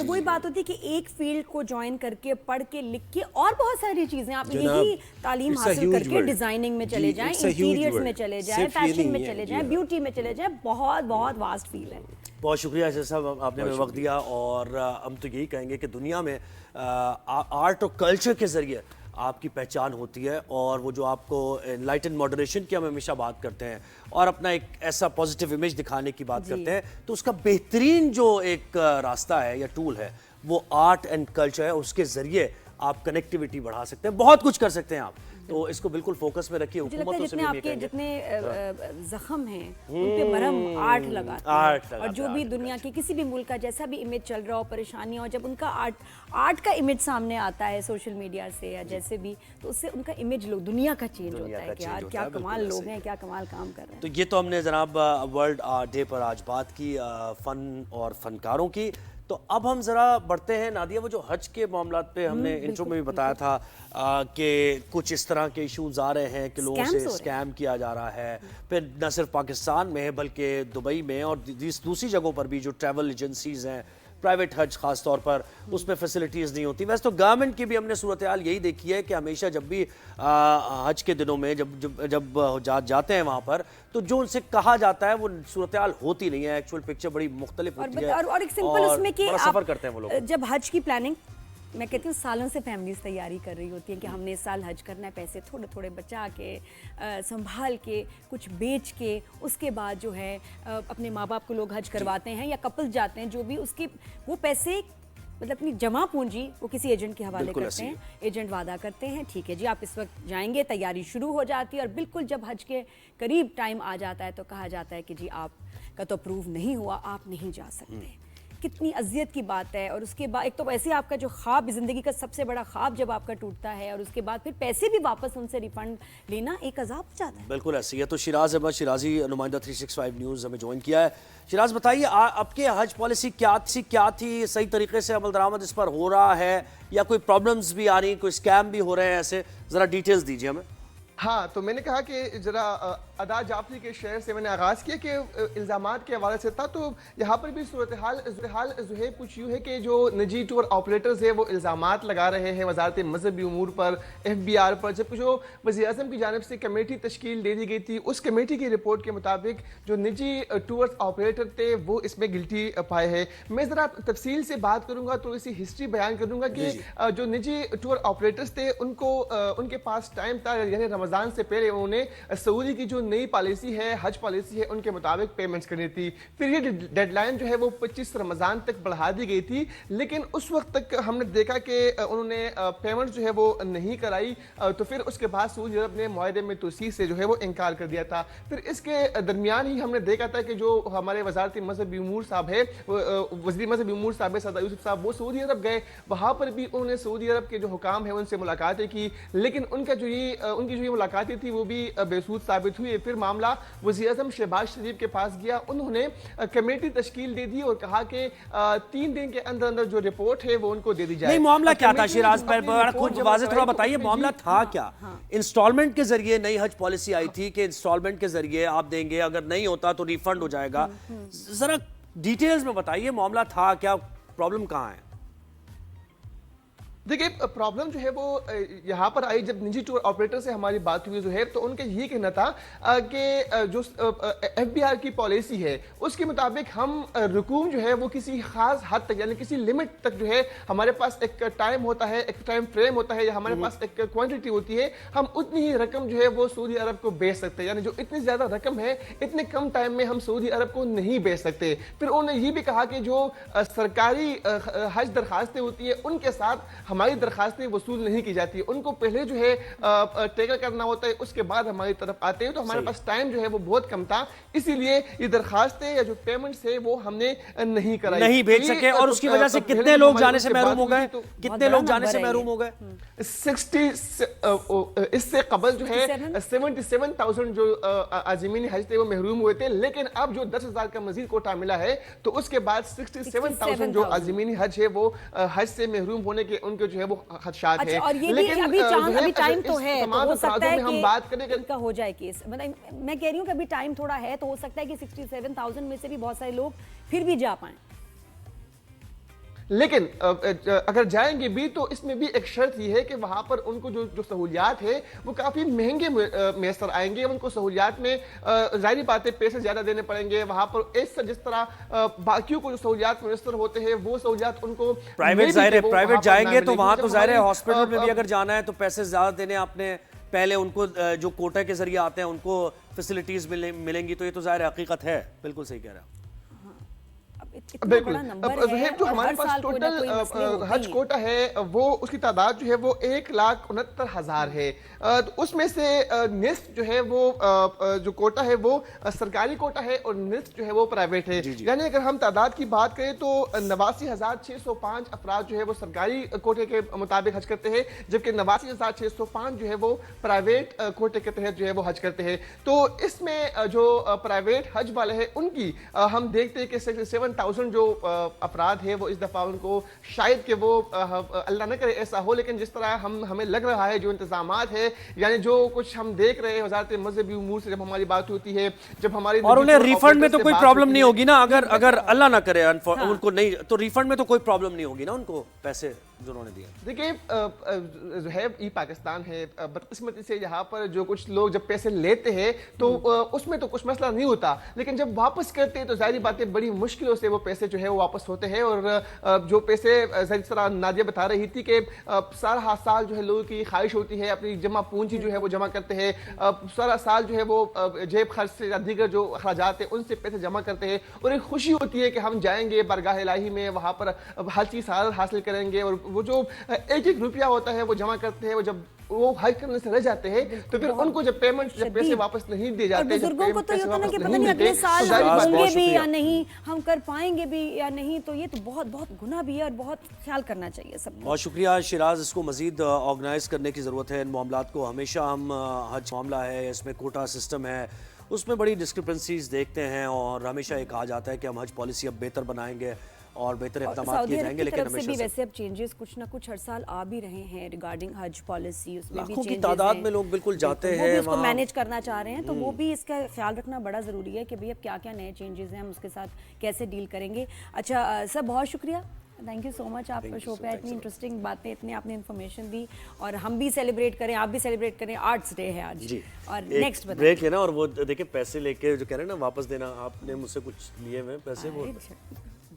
وہی بات ہوتی ہے کہ ایک فیلڈ کو جوائن کر کے, پڑھ کے, لکھ کے, اور بہت ساری چیزیں آپ یہی تعلیم حاصل کر کے ڈیزائننگ میں چلے جائیں, انٹیریئرز میں چلے جائیں, فیشن میں چلے جائیں, بیوٹی میں چلے جائیں. بہت بہت واسٹ فیلڈ ہے. بہت شکریہ ایشا صاحب, آپ نے ہمیں وقت دیا. اور ہم تو یہی کہیں گے کہ دنیا میں آرٹ اور کلچر کے ذریعے آپ کی پہچان ہوتی ہے, اور وہ جو آپ کو انلائٹن ماڈریشن کی ہم ہمیشہ بات کرتے ہیں اور اپنا ایک ایسا پازیٹیو امیج دکھانے کی بات کرتے ہیں, تو اس کا بہترین جو ایک راستہ ہے یا ٹول ہے وہ آرٹ اینڈ کلچر ہے. اس کے ذریعے آپ کنیکٹیویٹی بڑھا سکتے ہیں, بہت کچھ کر سکتے ہیں آپ. تو اس کو بالکل فوکس میں رکھیے. حکومتوں سے بھی یہ کہیں گے جتنے زخم ہیں ان پہ مرہم آرٹ لگاتا ہے, اور جو بھی دنیا کے کسی بھی ملک کا جیسا بھی امیج چل رہا ہو, پریشانیاں ہو, جب ان کا آرٹ کا امیج سامنے آتا ہے سوشل میڈیا سے یا جیسے بھی, تو اس سے ان کا امیج دنیا کا چینج ہوتا ہے کہ یار کیا کمال لوگ ہیں, کیا کمال کام کر رہے ہیں. تو یہ تو ہم نے جناب ورلڈ آرٹ ڈے پر آج بات کی فن اور فنکاروں کی. تو اب ہم ذرا بڑھتے ہیں نادیہ, وہ جو حج کے معاملات پہ ہم نے انٹرو میں بھی بتایا تھا کہ کچھ اس طرح کے ایشوز آ رہے ہیں کہ لوگوں سے اسکیم کیا جا رہا ہے. پھر نہ صرف پاکستان میں بلکہ دبئی میں اور دوسری جگہوں پر بھی جو ٹریول ایجنسیز ہیں, پرائیویٹ حج خاص طور پر, اس میں فیسلٹیز نہیں ہوتی. ویسے تو گورنمنٹ کی بھی ہم نے صورتحال یہی دیکھی ہے کہ ہمیشہ جب بھی حج کے دنوں میں جب جاتے ہیں وہاں پر, تو جو ان سے کہا جاتا ہے وہ صورتحال ہوتی نہیں ہے. ایکچوئل پکچر بڑی مختلف ہوتی ہے, اور ایک سمپل اس میں کہ سفر کرتے ہیں وہ لوگ. جب حج کی پلاننگ, میں کہتی ہوں سالوں سے فیملیز تیاری کر رہی ہوتی ہیں کہ ہم نے اس سال حج کرنا ہے, پیسے تھوڑے تھوڑے بچا کے, سنبھال کے, کچھ بیچ کے, اس کے بعد جو ہے اپنے ماں باپ کو لوگ حج کرواتے ہیں یا کپل جاتے ہیں, جو بھی اس کی وہ پیسے مطلب اپنی جمع پونجی وہ کسی ایجنٹ کے حوالے کرتے ہیں. ایجنٹ وعدہ کرتے ہیں ٹھیک ہے جی آپ اس وقت جائیں گے, تیاری شروع ہو جاتی ہے, اور بالکل جب حج کے قریب ٹائم آ جاتا ہے تو کہا جاتا ہے کہ جی آپ کا تو اپروو نہیں ہوا, آپ نہیں جا سکتے. کتنی اذیت کی بات ہے. اور اس کے بعد ایک تو ایسے آپ کا جو خواب, زندگی کا سب سے بڑا خواب جب آپ کا ٹوٹتا ہے, اور اس کے بعد پھر پیسے بھی واپس ان سے ریفنڈ لینا ایک عذاب ہو جاتا ہے. بالکل ایسی ہے. تو شیراز احمد شیرازی, نمائندہ 365 نیوز ہمیں جوائن کیا ہے. شیراز بتائیے اب کے حج پالیسی کیا تھی, صحیح طریقے سے عمل درآمد اس پر ہو رہا ہے یا کوئی پرابلمز بھی آ رہی ہیں, کوئی اسکیم بھی ہو رہے ہیں, ایسے ذرا ڈیٹیلز دیجیے ہمیں. ہاں تو میں نے کہا کہ ذرا ادا جعفری کے شعر سے میں نے آغاز کیا کہ الزامات کے حوالے سے تھا، تو یہاں پر بھی صورتحال زہیب کچھ یوں ہے کہ جو نجی ٹور آپریٹرز ہیں وہ الزامات لگا رہے ہیں وزارت مذہبی امور پر، FBR پر، جبکہ جو وزیر اعظم کی جانب سے کمیٹی تشکیل دے دی گئی تھی اس کمیٹی کی رپورٹ کے مطابق جو نجی ٹورز آپریٹر تھے وہ اس میں گلٹی پائے ہیں۔ میں ذرا تفصیل سے بات کروں گا، تو اسی ہسٹری بیان کروں گا کہ جو نجی ٹور آپریٹرز تھے ان کے پاس ٹائم تھا، یعنی رمضان سے پہلے انہوں نے سعودی کی جو نئی پالیسی ہے، حج پالیسی ہے، ان کے مطابق پیمنٹس کرنی تھی۔ پھر یہ ڈیڈ لائن جو ہے وہ 25 رمضان تک بڑھا دی گئی تھی، لیکن اس وقت تک ہم نے دیکھا کہ انہوں نے پیمنٹ جو ہے وہ نہیں کرائی، تو پھر اس کے بعد سعودی عرب نے معاہدے میں توسیع سے جو ہے وہ انکار کر دیا تھا۔ پھر اس کے درمیان ہی ہم نے دیکھا تھا کہ جو ہمارے وزارت مذہبی امور صاحب ہے، وزیر مذہبی امور صاحب سعد یوسف صاحب، وہ سعودی عرب گئے، وہاں پر بھی انہوں نے سعودی عرب کے جو حکام ہیں ان سے ملاقاتیں کی، لیکن ان کی جو یہ ملاقاتیں تھی وہ بھی بے سود ثابت ہوئی۔ پھر معاملہ وزیر اعظم شہباز شریف کے پاس گیا، انہوں نے کمیٹی تشکیل دے دی اور کہا کہ 3 دن کے اندر اندر جو رپورٹ ہے وہ ان کو دے دی جائے۔ نہیں، معاملہ کیا تھا شیراز پر خود واضح تھوڑا بتائیے، معاملہ تھا کیا؟ انسٹالمنٹ کے ذریعے نئی حج پالیسی آئی تھی کہ انسٹالمنٹ کے ذریعے آپ دیں گے، اگر نہیں ہوتا تو ریفنڈ ہو جائے گا، ذرا ڈیٹیلز میں بتائیے معاملہ تھا کیا، پرابلم کہاں ہے؟ دیکھیں پرابلم جو ہے وہ یہاں پر آئی جب نجی ٹور آپریٹر سے ہماری بات ہوئی زہیب، تو ان کا یہی کہنا تھا کہ جو FBR کی پالیسی ہے اس کے مطابق ہم رقوم جو ہے وہ کسی خاص حد تک، یعنی کسی لمٹ تک جو ہے ہمارے پاس ایک ٹائم ہوتا ہے، ایک ٹائم فریم ہوتا ہے، یا ہمارے پاس ایک کوانٹٹی ہوتی ہے، ہم اتنی ہی رقم جو ہے وہ سعودی عرب کو بیچ سکتے ہیں، یعنی جو اتنی زیادہ رقم ہے اتنے کم ٹائم میں ہم سعودی عرب کو نہیں بیچ سکتے۔ پھر انہوں نے یہ بھی کہا کہ جو سرکاری حج درخواستیں ہوتی ہیں ان کے ساتھ ہماری درخواستیں وصول نہیں کی جاتی، ان کو پہلے جو ہے ٹیکل کرنا ہوتا ہے، اس کے بعد ہماری طرف آتے ہیں، تو ہمارے پاس ٹائم جو ہے وہ بہت کم تھا، اسی لیے یہ درخواستیں یا جو پیمنٹس ہے وہ ہم نے نہیں کرائی، نہیں بھیج سکے، اور اس کی وجہ سے کتنے لوگ جانے سے محروم ہو گئے؟ کتنے لوگ جانے سے محروم ہو گئے؟ 60 اس سے قبل جو ہے 77,000 جو عازمین حج تھے وہ محروم ہوئے تھے، لیکن اب جو 10,000 کا مزید کوٹا ملا ہے تو اس کے بعد 67,000 جو عازمین حج ہے وہ حج سے محروم ہونے کے ان کے جو ہے وہ خدشات ہیں۔ اور یہ بھی ابھی ٹائم تو ہے، تو ہو سکتا ہے کہ ان کا ہو جائے کیس، میں کہہ رہی ہوں کہ ابھی ٹائم تھوڑا ہے، تو ہو سکتا ہے کہ 67,000 میں سے بھی بہت سارے لوگ پھر بھی جا پائیں، لیکن اگر جائیں گے بھی تو اس میں بھی ایک شرط یہ ہے کہ وہاں پر ان کو جو سہولیات ہے وہ کافی مہنگے میسر آئیں گے، ان کو سہولیات میں ظاہری بات ہے پیسے زیادہ دینے پڑیں گے، وہاں پر جس طرح باقیوں کو جو سہولیات میسر ہوتے ہیں وہ سہولیات ان کو پرائیویٹ جائیں گے تو وہاں تو ظاہر ہے ہاسپٹل میں بھی اگر جانا ہے تو پیسے زیادہ دینے آپ نے، پہلے ان کو جو کوٹا کے ذریعے آتے ہیں ان کو فیسلٹیز ملیں گی، تو یہ تو ظاہر حقیقت ہے، بالکل صحیح کہہ رہا ہے۔ بالکل جو ہمارے پاس ٹوٹل حج کوٹا ہے وہ اس کی تعداد جو ہے وہ 1,69,000 ہے، اس میں سے نصف جو ہے وہ جو کوٹا ہے وہ سرکاری کوٹا ہے اور نصف جو ہے وہ پرائیویٹ ہے، یعنی اگر ہم تعداد کی بات کریں تو 89,605 افراد جو ہے وہ سرکاری کوٹے کے مطابق حج کرتے ہیں، جبکہ 89,605 جو ہے وہ پرائیویٹ کوٹے کے تحت جو ہے وہ حج کرتے ہیں۔ تو اس میں جو پرائیویٹ حج والے ہیں ان کی ہم دیکھتے ہیں کہ 67,000 جو افراد ہیں وہ اس دفعہ ان کو شاید کہ وہ اللہ نہ کرے ایسا ہو، لیکن جس طرح ہمیں لگ رہا ہے جو انتظامات ہے، یعنی جو کچھ ہم دیکھ رہے ہیں وزارت مذہبی امور سے جب ہماری بات ہوتی ہے، جب ہماری اور انہیں ریفنڈ میں تو کوئی پرابلم نہیں ہوگی نا، اگر اللہ نہ کرے ان کو نہیں تو ریفنڈ میں تو کوئی پرابلم نہیں ہوگی نا ان کو پیسے جو انہوں نے دیا۔ دیکھیں زہیب ای پاکستان ہے، بدقسمتی سے یہاں پر جو کچھ لوگ جب پیسے لیتے ہیں تو اس میں تو کچھ مسئلہ نہیں ہوتا، لیکن جب واپس کرتے ہیں تو ظاہری باتیں بڑی مشکلوں سے وہ پیسے جو ہے وہ واپس ہوتے ہیں، اور جو پیسے جس طرح نادیہ بتا رہی تھی کہ سارا سال جو ہے لوگوں کی خواہش ہوتی ہے اپنی جمع پونجی جو ہے وہ جمع کرتے ہیں، سارا سال جو ہے وہ جیب خرچ سے یا دیگر جو اخراجات ہیں ان سے پیسے جمع کرتے ہیں، اور ایک خوشی ہوتی ہے کہ ہم جائیں گے بارگاہ الہی میں، وہاں پر ہر چیز سعادت حاصل کریں گے، اور وہ جو 1 روپیہ ہوتا ہے وہ جمع کرتے ہیں، وہ جب وہ حج کرنے سے رہ جاتے ہیں تو پھر ان کو جب پیمنٹ جب پیسے واپس نہیں دیے جاتے، بزرگوں کو تو یہ ہوتا ہے کہ پتہ نہیں اگلے سال ہم ہوں گے بھی یا نہیں، ہم کر پائیں گے بھی یا نہیں، تو یہ تو بہت بہت گناہ بھی ہے اور بہت خیال کرنا چاہیے سب کو۔ بہت شکریہ شیراز، اس کو مزید آرگنائز کرنے کی ضرورت ہے ان معاملات کو، ہمیشہ ہم حج معاملہ ہے اس میں کوٹا سسٹم ہے اس میں بڑی ڈسکرپنسیز دیکھتے ہیں، اور ہمیشہ یہ کہا جاتا ہے کہ ہم حج پالیسی اب بہتر بنائیں گے، اور بہتر اقدامات سعودی کیے عرب جائیں گے. کی لیکن طرف سے بھی ہمیشہ ویسے اب چینجز کچھ نہ کچھ ہر سال آ بھی رہے ہیں ریگارڈنگ حج پالیسی, اس میں بھی لاکھوں کی چینجز تعداد ہیں. میں لوگ بالکل جاتے وہ ہیں بھی اس کو وہاں. مینیج کرنا چاہ رہے ہیں, تو وہ بھی اس کا خیال رکھنا بڑا ضروری ہے کہ بھئی اب کیا کیا نئے چینجز ہیں, ہم اس کے ساتھ کیسے ڈیل کریں گے. اچھا سر, بہت شکریہ, تھینک یو سو مچ, آپ کا شو پہ اتنی انٹرسٹنگ باتیں, اتنی آپ نے انفارمیشن دی, اور ہم بھی سیلیبریٹ کریں, آپ بھی سیلیبریٹ کریں, آرٹس ڈے ہے آج. جی, اور نیکسٹ بریک لینا, اور وہ دیکھیں پیسے لے کے جو کہہ رہے ہیں نا واپس دینا, آپ نے مجھ سے کچھ لیے ہوئے پیسے, وہ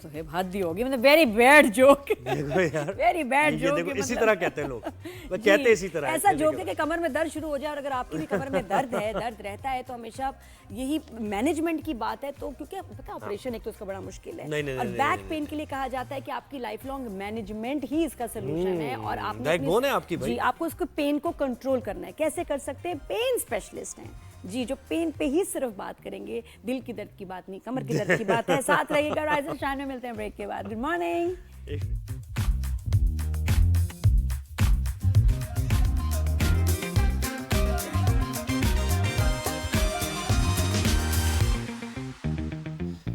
زہیب حد دی ہوگی, مطلب ویری بیڈ جوک, دیکھو یار, ویری بیڈ یہ جوک. دیکھو اسی طرح کہتے ہیں لوگ, وہ کہتے اسی طرح ایسا جوک ہے کہ کمر میں درد شروع ہو جائے, اور اگر آپ کی بھی کمر میں درد ہے, درد رہتا ہے, تو ہمیشہ یہی مینجمنٹ کی بات ہے. تو کیونکہ پتہ آپریشن ایک تو اس کا بڑا مشکل ہے, اور بیک پین کے لیے کہا جاتا ہے کہ آپ کی لائف لانگ مینجمنٹ ہی اس کا سلوشن ہے, اور آپ نے بیک بون ہے آپ کی بھائی. جی, آپ کو اس کو پین کو کنٹرول کرنا ہے. کیسے کر سکتے ہیں؟ پین اسپیشلسٹ ہیں جی, جو پین پہ ہی صرف بات کریں گے, دل کی درد کی بات نہیں, کمر کی درد کی بات ہے. ساتھ رہیے گا رائز اینڈ شائن میں, ملتے ہیں بریک کے بعد. Good morning.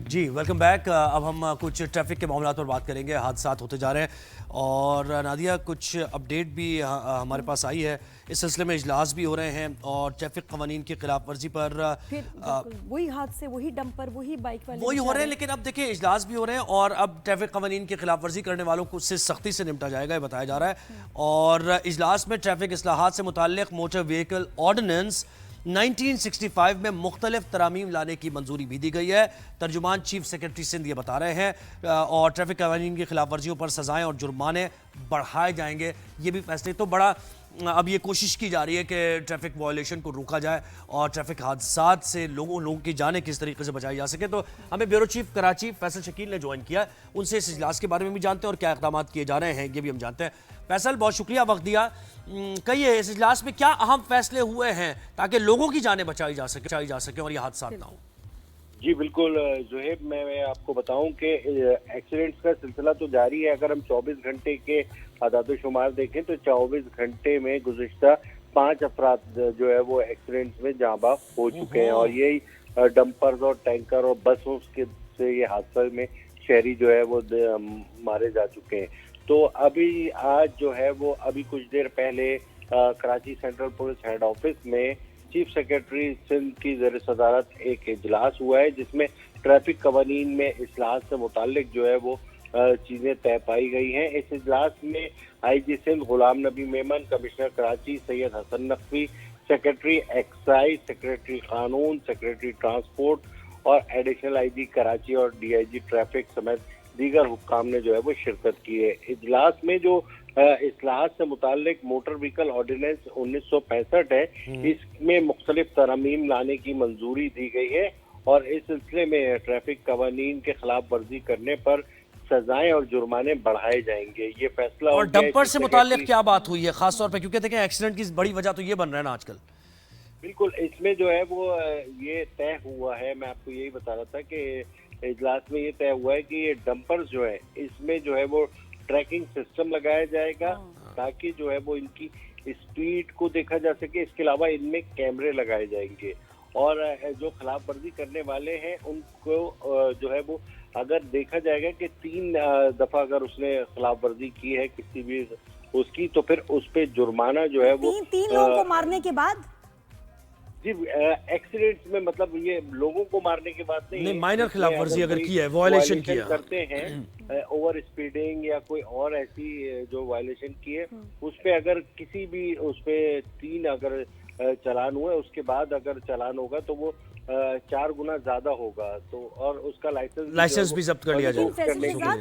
جی ویلکم بیک. اب ہم کچھ ٹریفک کے معاملات پر بات کریں گے. حادثات ہوتے جا رہے ہیں, اور نادیہ کچھ اپڈیٹ بھی ہمارے پاس آئی ہے. اس سلسلے میں اجلاس بھی ہو رہے ہیں, اور ٹریفک قوانین کی خلاف ورزی پر وہی حادثے, وہی ڈمپر, وہی بائک والے وہی ہو رہے ہیں. لیکن اب دیکھیں اجلاس بھی ہو رہے ہیں, اور اب ٹریفک قوانین کی خلاف ورزی کرنے والوں کو سے سختی سے نمٹا جائے گا, یہ بتایا جا رہا ہے. اور اجلاس میں ٹریفک اصلاحات سے متعلق موٹر وہیکل آرڈیننس 1965 میں مختلف ترامیم لانے کی منظوری بھی دی گئی ہے. ترجمان چیف سیکرٹری سندھ یہ بتا رہے ہیں, اور ٹریفک قوانین کی خلاف ورزیوں پر سزائیں اور جرمانے بڑھائے جائیں گے. یہ بھی فیصلے, تو بڑا اب یہ کوشش کی جا رہی ہے کہ ٹریفک وائلیشن کو روکا جائے, اور ٹریفک حادثات سے لوگوں کی جانیں کس طریقے سے بچائی جا سکے. تو ہمیں بیورو چیف کراچی فیصل شکیل نے جوائن کیا, ان سے اس اجلاس کے بارے میں بھی جانتے ہیں, اور کیا اقدامات کیے جا رہے ہیں یہ بھی ہم جانتے ہیں. فیصل, بہت شکریہ وقت دیا. کہیے اس اجلاس میں کیا اہم فیصلے ہوئے ہیں تاکہ لوگوں کی جانیں بچائی جا سکیں اور یہ حادثات نہ ہوں؟ جی بالکل زہیب, میں آپ کو بتاؤں کہ ایکسیڈنٹس کا سلسلہ تو جاری ہے. اگر ہم 24 گھنٹے کے اعداد و شمار دیکھیں تو 24 گھنٹے میں گزشتہ 5 افراد جو ہے وہ ایکسیڈنٹس میں جاں بحق ہو چکے ہیں, اور یہی ڈمپرز اور ٹینکر اور بسوں سے یہ حادثہ میں شہری جو ہے وہ مارے جا چکے ہیں. تو ابھی آج جو ہے وہ ابھی کچھ دیر پہلے Karachi central police head office میں چیف سیکرٹری سندھ کی زیر صدارت ایک اجلاس ہوا ہے, جس میں ٹریفک قوانین میں اصلاحات سے متعلق جو ہے وہ چیزیں طے پائی گئی ہیں. اس اجلاس میں آئی جی سندھ غلام نبی میمن, کمشنر کراچی سید حسن نقوی, سیکرٹری ایکسائز, سیکرٹری قانون, سیکرٹری ٹرانسپورٹ اور ایڈیشنل آئی جی کراچی اور ڈی آئی جی ٹریفک سمیت دیگر حکام نے جو ہے وہ شرکت کی ہے. اجلاس میں جو اصلاحات سے متعلق موٹر وہیکل آرڈیننس 1965 ہے, اس میں مختلف ترامیم لانے کی منظوری دی گئی ہے, اور اس سلسلے میں ٹریفک قوانین کے خلاف ورزی کرنے پر سزائیں اور جرمانے بڑھائے جائیں گے. یہ فیصلہ اور ڈمپر سے متعلق کیا بات ہوئی ہے خاص طور پہ, کیونکہ دیکھیں ایکسیڈنٹ کی بڑی وجہ تو یہ بن رہا ہے نا آج کل. بالکل, اس میں جو ہے وہ یہ طے ہوا ہے, میں آپ کو یہی بتا رہا تھا کہ اجلاس میں یہ طے ہوا ہے کہ یہ ڈمپرز جو ہے اس میں جو ہے وہ ٹریکنگ سسٹم لگایا جائے گا تاکہ جو ہے وہ ان کی اسپیڈ کو دیکھا جا سکے. اس کے علاوہ ان میں کیمرے لگائے جائیں گے, اور جو خلاف ورزی کرنے والے ہیں ان کو جو ہے وہ اگر دیکھا جائے گا کہ 3 دفعہ اگر اس نے خلاف ورزی کی ہے کسی بھی اس کی, تو پھر اس پہ جرمانہ جو ہے وہ 3 لوگوں کو مارنے کے بعد. جی ایکسیڈنٹس میں مطلب یہ لوگوں کو مارنے کی بات نہیں, مائنر خلاف ورزی اگر کی ہے, وائلیشن کی ہے, کرتے ہیں اوور اسپیڈنگ یا کوئی اور ایسی جو وائلیشن کی ہے, اس پہ اگر کسی بھی اس پہ 3 اگر چلان ہوئے, اس کے بعد اگر چلان ہوگا تو وہ 4 گنا زیادہ ہوگا, تو اور اس کا لائسنس بھی ضبط کر لیا جائے گا.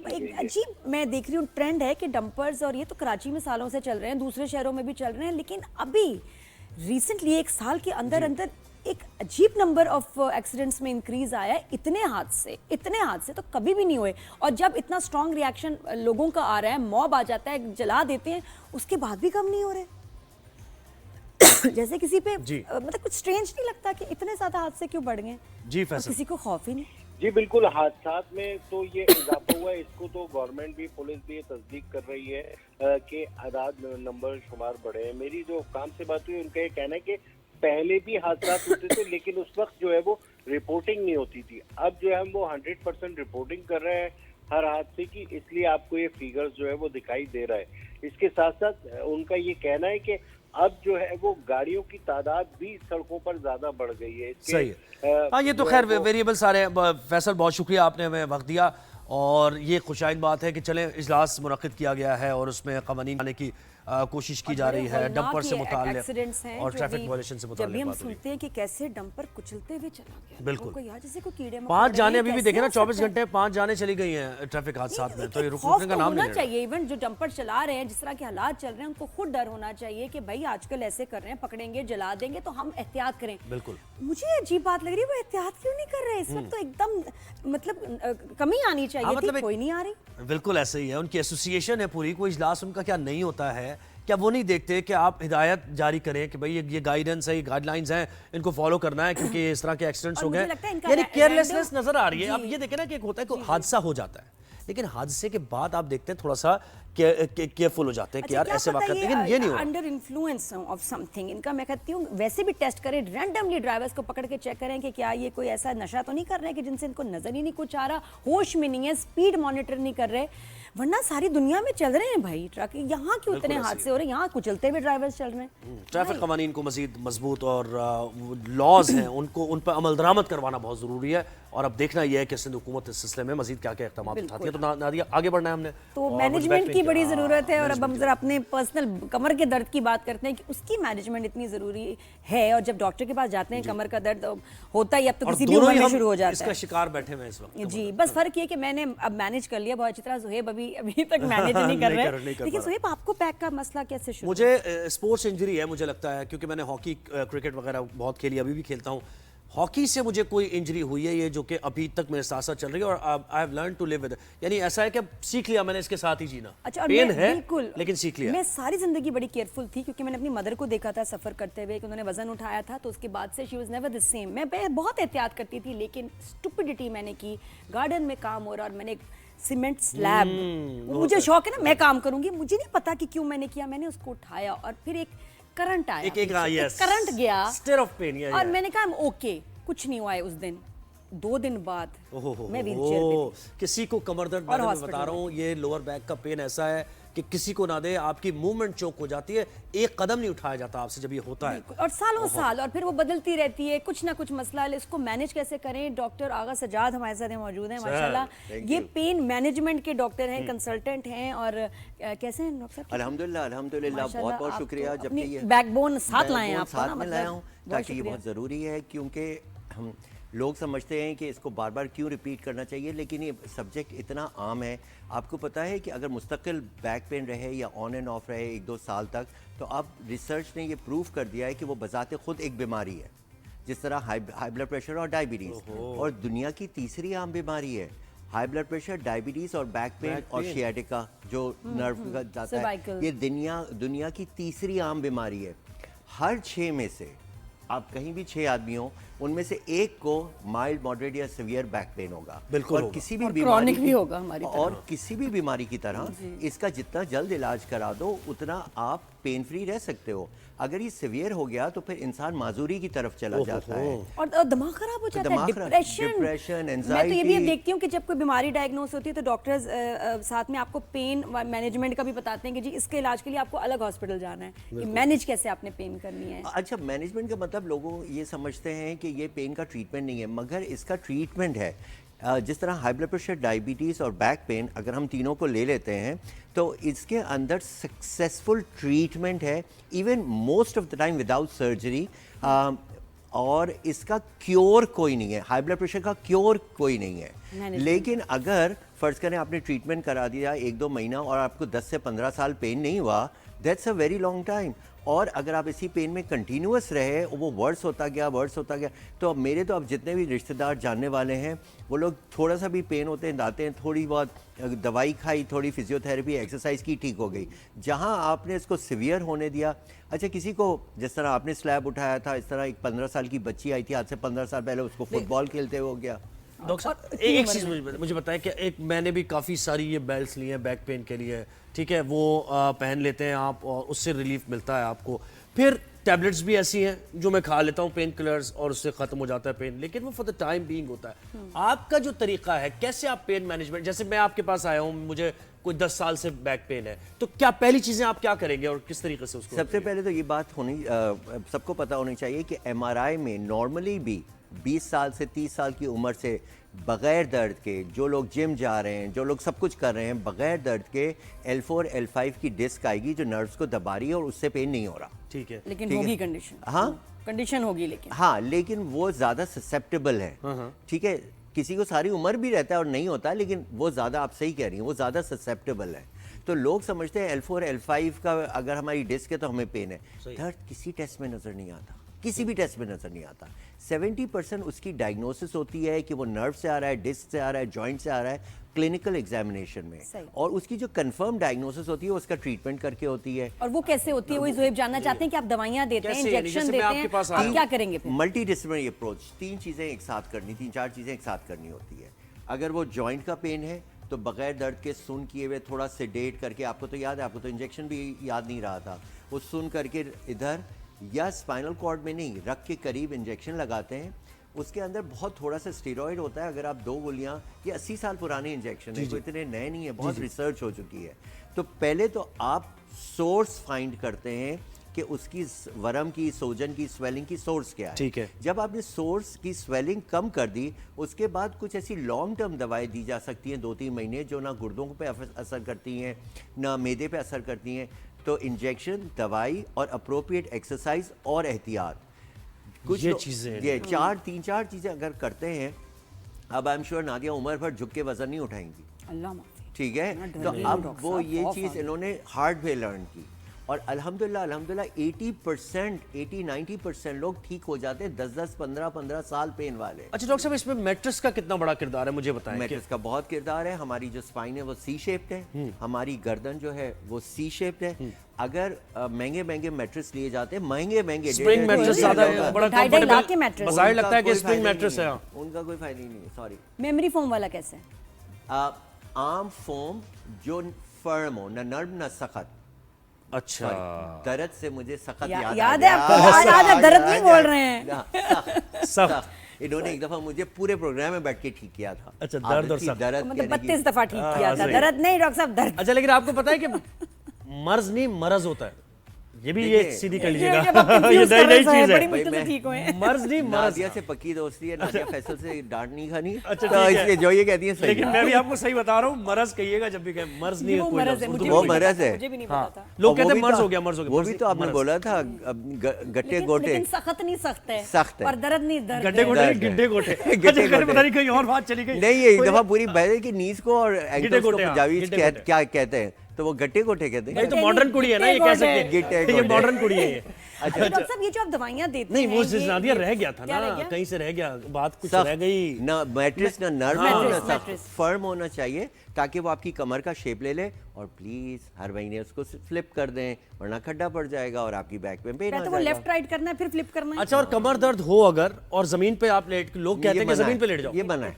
ایک عجیب میں دیکھ رہی ہوں ٹرینڈ ہے کہ ڈمپرز, اور یہ تو کراچی میں سالوں سے چل رہے ہیں, دوسرے شہروں میں بھی چل رہے ہیں, لیکن ابھی ریسنٹلی 1 سال کے اندر ایک عجیب نمبر آف ایکسیڈنٹس میں انکریز آیا ہے. اتنے حادثے تو کبھی بھی نہیں ہوئے, اور جب اتنا اسٹرانگ ریاکشن لوگوں کا آ رہا ہے, موب آ جاتا ہے, جلا دیتے ہیں, اس کے بعد بھی کم نہیں ہو رہے. جیسے کسی پہ مطلب کچھ سٹرینج نہیں لگتا کہ اتنے زیادہ حادثے کیوں بڑھ گئے, جی فیصل, کسی کو خوف ہی نہیں. جی بالکل, حادثات میں تو یہ اضافہ ہوا ہے, اس کو تو گورنمنٹ بھی پولیس بھی تصدیق کر رہی ہے کہ اعداد نمبر شمار بڑھے ہیں. میری جو حکام سے بات ہوئی ان کا یہ کہنا ہے کہ پہلے بھی حادثات ہوتے تھے, لیکن اس وقت جو ہے وہ رپورٹنگ نہیں ہوتی تھی. اب جو ہے ہم وہ 100% رپورٹنگ کر رہے ہیں. ہر حادثے کی، اس لیے آپ کو یہ فیگرز جو ہے وہ دکھائی دے رہا ہے. اس کے ساتھ ساتھ ان کا یہ کہنا ہے کہ اب جو ہے وہ گاڑیوں کی تعداد بھی سڑکوں پر زیادہ بڑھ گئی ہے. صحیح ہے. ہاں یہ تو خیر ویریبل سارے. فیصل بہت شکریہ، آپ نے ہمیں وقت دیا، اور یہ خوشائند بات ہے کہ چلیں اجلاس منعقد کیا گیا ہے اور اس میں قوانین لانے کی کوشش کی جا رہی ہے، ڈمپر سے متعلق اور ٹریفک وائلیشن سے متعلق. جب بھی ہم سنتے ہیں کہ کیسے ڈمپر کچلتے ہوئے چلا گیا، بالکل. جیسے کوئی کیڑے 5 جانیں ابھی بھی دیکھیں نا، 24 گھنٹے 5 جانیں چلی گئی ہیں ٹریفک حادثات میں، تو یہ رکنے کا نام نہیں ہونا چاہیے. ایون جو ڈمپر چلا رہے ہیں، جس طرح کے حالات چل رہے ہیں، ان کو خود ڈر ہونا چاہیے کہ بھائی آج کل ایسے کر رہے ہیں، پکڑیں گے جلا دیں گے، تو ہم احتیاط کریں. بالکل. مجھے عجیب بات لگ رہی ہے، وہ احتیاط کیوں نہیں کر رہے اس وقت؟ تو ایک دم مطلب کمی آنی چاہیے تھی، کوئی نہیں آ رہی. بالکل ایسا ہی ہے. ان کی ایسوسیشن ہے پوری، کوئی اجلاس ان کا کیا نہیں ہوتا ہے؟ کیا وہ نہیں دیکھتے کہ آپ ہدایت جاری کریں کہ بھئی یہ گائیڈنس ہے، یہ گائیڈ لائنز ہیں، ان کو فالو کرنا ہے کیونکہ اس طرح کے ایکسیڈنٹس ہو گئے. یعنی کیئرلیسنس نظر آ رہی ہے. اب یہ دیکھیں نا کہ ایک ہوتا ہے کہ حادثہ ہو جاتا ہے، لیکن حادثے کے بعد آپ دیکھتے ہیں تھوڑا سا کیئرفل ہو جاتے ہیں کہ یار ایسے واقعات، لیکن یہ نہیں ہو رہا. Under influence of something, ان کا میں کہتی ہوں ویسے بھی ٹیسٹ کریں، رینڈملی ڈرائیورز کو پکڑ کے چیک کریں کہ کیا یہ کوئی ایسا نشہ تو نہیں کر رہے کہ جن سے ان کو نظر ہی نہیں کچھ آ رہا، ہوش میں نہیں ہے، اسپیڈ مانیٹر نہیں کر رہے. ورنہ ساری دنیا میں چل رہے ہیں بھائی ٹرک، یہاں کیوں اتنے حادثے ہو رہے ہیں؟ یہاں کچلتے ہوئے ڈرائیورز چل رہے ہیں. ٹریفک قوانین کو مزید مضبوط اور لاز ہیں ان پر عمل درآمد کروانا بہت ضروری ہے، اور اب دیکھنا یہ ہے کہ سندھ حکومت اس سلسلے میں مزید کیا کیا اقدامات اٹھاتی ہے. تو نادیہ آگے بڑھنا ہے ہم نے، تو مینجمنٹ کی بڑی ضرورت ہے. اور اب ہم ذرا اپنے پرسنل کمر کے درد کی بات کرتے ہیں کہ اس کی مینجمنٹ اتنی ضروری ہے. اور جب ڈاکٹر کے پاس جاتے ہیں کمر کا درد ہوتا ہی اب تو کسی بھی عمر میں شروع ہو جاتا ہے. اس کا شکار بیٹھے ہوئے اس وقت. جی بس فرق یہ کہ میں نے اب مینیج کر لیا بہت اچھی طرح. زہیب ابھی تک مینیج نہیں کر رہے. لیکن زہیب آپ کو بیک کا مسئلہ کیسے شروع؟ مجھے اسپورٹس انجری ہے مجھے لگتا ہے، کیونکہ میں نے ہاکی کرکٹ وغیرہ بہت کھیلی، ابھی بھی کھیلتا ہوں. ہاکی سے مجھے کوئی انجری ہوئی ہے یہ جو کہ ابھی تک میرے ساتھ ساتھ چل رہی ہے، اور I have learn to live with, یعنی ایسا ہے کہ سیکھ لیا میں نے اس کے ساتھ ہی جینا. پین ہے لیکن سیکھ لیا. میں ساری زندگی بڑی کیئرفل تھی کیونکہ میں نے اپنی مدر کو دیکھا تھا سفر کرتے ہوئے کہ انہوں نے وزن اٹھایا تھا، تو اس کے بعد سے she was never the same. میں بہت احتیاط کرتی تھی، لیکن اسٹوپڈیٹی میں نے کی. گارڈن میں کام ہو رہا اور میں نے سیمنٹ سلیب، مجھے شوق ہے نا میں کام کروں گی، مجھے نہیں پتا کہ کیوں میں نے کیا، میں نے اس کو اٹھایا اور پھر ایک کرنٹ آیا، کرنٹ گیا اور میں نے کہا اوکے کچھ نہیں ہوا ہے. اس دن 2 دن بعد میں ویل چیئر پہ تھی. کسی کو کمر درد میں بتا رہا ہوں، یہ لوور بیک کا پین ایسا ہے کہ کسی کو نہ دے، آپ کی موومنٹ چوک ہو جاتی ہے، ایک قدم نہیں اٹھایا جاتا آپ سے جب یہ ہوتا ہے. اور سالوں سال، اور پھر وہ بدلتی رہتی ہے، کچھ نہ کچھ مسئلہ ہے. اس کو مینیج کیسے کریں؟ ڈاکٹر آغا سجاد ہمارے ساتھ موجود ہیں ماشاءاللہ، یہ پین مینجمنٹ کے ڈاکٹر ہیں، کنسلٹنٹ ہیں. اور کیسے ہیں ڈاکٹر صاحب؟ الحمدللہ بہت بہت شکریہ. جب کہ یہ بیک بون ساتھ لائے ہیں آپ ساتھ میں لایا ہوں تاکہ یہ بہت ضروری ہے، کیونکہ ہم لوگ سمجھتے ہیں کہ اس کو بار بار کیوں ریپیٹ کرنا چاہیے، لیکن یہ سبجیکٹ اتنا عام ہے. آپ کو پتہ ہے کہ اگر مستقل بیک پین رہے یا آن اینڈ آف رہے 1-2 سال تک، تو اب ریسرچ نے یہ پروف کر دیا ہے کہ وہ بذات خود ایک بیماری ہے، جس طرح ہائی بلڈ پریشر اور ڈائبٹیز، اور دنیا کی تیسری عام بیماری ہے. ہائی بلڈ پریشر، ڈائبٹیز اور بیک پین اور شیاٹیکا جو نرو کا جاتا ہے، یہ دنیا کی تیسری عام بیماری ہے. ہر 6 میں سے آپ کہیں بھی 6 آدمی ہوں، ان میں سے ایک کو مائلڈ، ماڈریٹ یا سیویئر بیک پین ہوگا. بالکل. اور کسی بھی بیماری بھی ہوگا ہماری طرح، اور کسی بھی بیماری کی طرح اس کا جتنا جلد علاج کرا دو اتنا آپ پین فری رہ سکتے ہو. اگر یہ سیویئر ہو گیا تو پھر انسان معذوری کی طرف چلا جاتا ہے اور دماغ خراب ہو جاتا ہے، ڈپریشن. میں تو یہ بھی دیکھتی ہوں کہ جب کوئی بیماری ڈائگنوز ہوتی ہے تو ڈاکٹرز ساتھ میں آپ کو پین مینجمنٹ کا بھی بتاتے ہیں کہ جی اس کے علاج کے لیے آپ کو الگ ہاسپٹل جانا ہے، کہ مینیج کیسے آپ نے پین کرنی ہے. اچھا، مینجمنٹ کا مطلب لوگوں یہ سمجھتے ہیں کہ یہ پین کا ٹریٹمنٹ نہیں ہے، مگر اس کا ٹریٹمنٹ ہے. جس طرح ہائی بلڈ پریشر، ڈائبٹیز اور بیک پین، اگر ہم تینوں کو لے لیتے ہیں تو اس کے اندر سکسیسفل ٹریٹمنٹ ہے، even most of the time without surgery. اور اس کا کیور کوئی نہیں ہے، ہائی بلڈ پریشر کا کیور کوئی نہیں ہے. لیکن اگر فرض کریں آپ نے ٹریٹمنٹ کرا دیا 1-2 مہینہ اور آپ کو 10 سے 15 سال پین نہیں ہوا، that's a very long time. اور اگر آپ اسی پین میں کنٹینیوس رہے، وہ ورس ہوتا گیا. تو میرے تو اب جتنے بھی رشتہ دار جاننے والے ہیں، وہ لوگ تھوڑا سا بھی پین ہوتے ہیں جاتے ہیں، تھوڑی بہت دوائی کھائی، تھوڑی فزیو تھراپی، ایکسرسائز کی، ٹھیک ہو گئی. جہاں آپ نے اس کو سیویئر ہونے دیا. اچھا، کسی کو جس طرح آپ نے سلیب اٹھایا تھا، اس طرح ایک 15 سال کی بچی آئی تھی آج سے 15 سال پہلے، اس کو فٹ بال کھیلتے ہوئے ہو گیا. ڈاکٹر صاحب ایک چیز مجھے بتائیں کہ ایک میں نے بھی کافی ساری یہ بیلٹس لی ہیں بیک پین کے لیے، ٹھیک ہے، وہ پہن لیتے ہیں آپ اور اس سے ریلیف ملتا ہے آپ کو. پھر ٹیبلٹس بھی ایسی ہیں جو میں کھا لیتا ہوں پین کلرز اور اس سے ختم ہو جاتا ہے پین, لیکن وہ فار دا ٹائم بینگ ہوتا ہے. آپ کا جو طریقہ ہے کیسے آپ پین مینجمنٹ, جیسے میں آپ کے پاس آیا ہوں, مجھے کوئی 10 سال سے بیک پین ہے, تو کیا پہلی چیزیں آپ کیا کریں گے اور کس طریقے سے اس کو؟ سب سے پہلے تو یہ بات ہونی سب کو پتہ ہونی چاہیے کہ ایم آر آئی میں نارملی بھی 20 سال سے 30 سال کی عمر سے بغیر درد کے جو لوگ جم جا رہے ہیں, جو لوگ سب کچھ کر رہے ہیں, بغیر درد کے L4 L5 کی ڈسک آئے گی جو نروز کو دبا رہی ہے اور اس سے پین نہیں ہو رہا. ٹھیک ہے, لیکن ہوگی کنڈیشن, ہاں کنڈیشن ہوگی لیکن, ہاں لیکن وہ زیادہ سسیپٹیبل ہے. ٹھیک ہے, کسی کو ساری عمر بھی رہتا ہے اور نہیں ہوتا, لیکن وہ زیادہ, آپ صحیح کہہ رہی ہیں, وہ زیادہ سسیپٹیبل ہے. تو لوگ سمجھتے ہیں L4 L5 کا اگر ہماری ڈسک ہے تو ہمیں پین ہے. درد کسی ٹیسٹ میں نظر نہیں آتا, کسی بھی ٹیسٹ میں نظر نہیں آتا. 70% اس کی ڈائگنوسس ہوتی ہے کہ وہ نرو سے آ رہا ہے, ڈسک سے آ رہا ہے, جوائنٹ سے آ رہا ہے کلینکل ایگزامینیشن میں, اور اس کی جو کنفرم ڈائگنوسس ہوتی ہے اس کا ٹریٹمنٹ کر کے ہوتی ہے. اور وہ کیسے ہوتی ہے, وہی زہیب جاننا چاہتے ہیں کہ آپ دوائیاں دیتے ہیں, انجیکشن دیتے ہیں, آپ کیا کریں گے پھر؟ ملٹی ڈسپلنری اپروچ, 3 چیزیں ایک ساتھ کرنی, 3-4 چیزیں ایک ساتھ کرنی ہوتی ہے. اگر وہ جوائنٹ کا پین ہے تو بغیر درد کے سن کیے ہوئے تھوڑا سیڈیٹ کر کے, آپ کو تو یاد ہے, آپ کو تو انجیکشن بھی یاد نہیں رہا تھا, وہ سن کر کے ادھر یا اسپائنل کارڈ میں نہیں رکھ کے قریب انجیکشن لگاتے ہیں. اس کے اندر بہت تھوڑا سا اسٹیرائڈ ہوتا ہے. اگر آپ 2 گولیاں, یہ 80 سال پرانے انجیکشن ہیں, کوئی اتنے نئے نہیں ہے, بہت ریسرچ ہو چکی ہے. تو پہلے تو آپ سورس فائنڈ کرتے ہیں کہ اس کی ورم کی, سوجن کی, سویلنگ کی سورس کیا ہے. ٹھیک ہے, جب آپ نے سورس کی سویلنگ کم کر دی, اس کے بعد کچھ ایسی لانگ ٹرم دوائیں دی جا سکتی ہیں 2-3 مہینے, جو نہ گردوں پہ اثر کرتی ہیں نہ معدے پہ اثر کرتی ہیں. تو انجیکشن, دوائی اور اپروپریٹ ایکسرسائز اور احتیاط, کچھ یہ چیزیں, یہ 3-4 چیزیں اگر کرتے ہیں, اب آئی ایم شیور نادیہ عمر پر جھک کے وزن نہیں اٹھائیں گی. اللہ معافی. ٹھیک ہے, تو اب وہ یہ چیز انہوں نے ہارڈ وے لرن کی, اور الحمدللہ 80-90% لوگ ٹھیک ہو جاتے ہیں 10-15 سال پین والے. اچھا ڈاکٹر صاحب, اس میں میٹرس کا کتنا بڑا کردار ہے مجھے بتائیں؟ میٹرس کا بہت کردار ہے. ہماری جو اسپائن ہے وہ سی شیپڈ ہے, ہماری گردن جو ہے وہ سی شیپڈ ہے. اگر مہنگے میٹرس لیے جاتے ہیں, مہنگے اسپرنگ میٹرس زیادہ بڑا کمفرٹیبل بظاہر لگتا ہے کہ اسپرنگ میٹرس ہے, ان کا کوئی فائدہ نہیں ہے. سوری, میموری فوم والا کیسے ہے؟ عام فوم جو فرم ہو, نہ نرم نہ سخت. اچھا, درد سے مجھے سخت یاد ہے آپ کو, آج درد نہیں بول رہے ہیں, سخت. انہوں نے ایک دفعہ مجھے پورے پروگرام میں بیٹھ کے ٹھیک کیا تھا. اچھا, درد اور سخت, مطلب 32 دفعہ ٹھیک کیا تھا. درد نہیں ڈاکٹر صاحب, درد. اچھا, لیکن آپ کو پتا ہے کہ مرض نہیں مرض ہوتا ہے, یہ بھی یہ سیدھی کر لیجیے گا, یہ نئی چیز ہے. مرض نہیں مرض. نادیہ سے پکی دوستی ہے, نادیہ فیصل سے ڈانٹ نہیں کھانی. اچھا, اس لیے جو یہ کہتی ہیں صحیح. لیکن میں بھی آپ کو صحیح بتا رہا ہوں, مرض کہیے گا جب بھی کہیں, مرض نہیں ہے کوئی لفظ, وہ مرض ہے. مجھے بھی نہیں پتا تھا. لوگ کہتے ہیں مرض ہو گیا, مرض ہو گیا. وہ بھی تو آپ نے بولا تھا گٹے گوٹے. لیکن سخت نہیں سخت ہے, سخت ہے, اور درد نہیں درد. گڈے گوٹے, گڈے گوٹے. اچھا, پتہ نہیں کہیں اور بات چلی گئی. نہیں, ایک دفعہ پوری بحث کی نیز کو اور اینکلز کو پنجابی کیا کہتے ہیں, تو وہ گٹے گوٹے کہتے ہیں. یہ تو ماڈرن کڑی ہے نا, یہ کہہ سکتے ہیں, یہ ماڈرن کڑی ہے. ڈاکٹر صاحب, یہ جو آپ دوائیاں دیتے ہیں, نہیں وہ نادیہ رہ گیا تھا نا, کہیں سے رہ گیا, بات کچھ رہ گئی. نہ میٹرس نہ نرم نہ سخت, فرم ہونا چاہیے تاکہ وہ آپ کی کمر کا شیپ لے لے, اور پلیز ہر مہینے اس کو فلپ کر دیں, ورنہ کھڈا پڑ جائے گا اور آپ کی بیک میں پین آ جائے گا. لیفٹ رائٹ کرنا ہے, پھر فلپ کرنا ہے. اچھا, اور کمر درد ہو اگر اور زمین پہ آپ لیٹ, لوگ کہتے ہیں کہ زمین پہ لیٹ جاؤ, یہ منع ہے.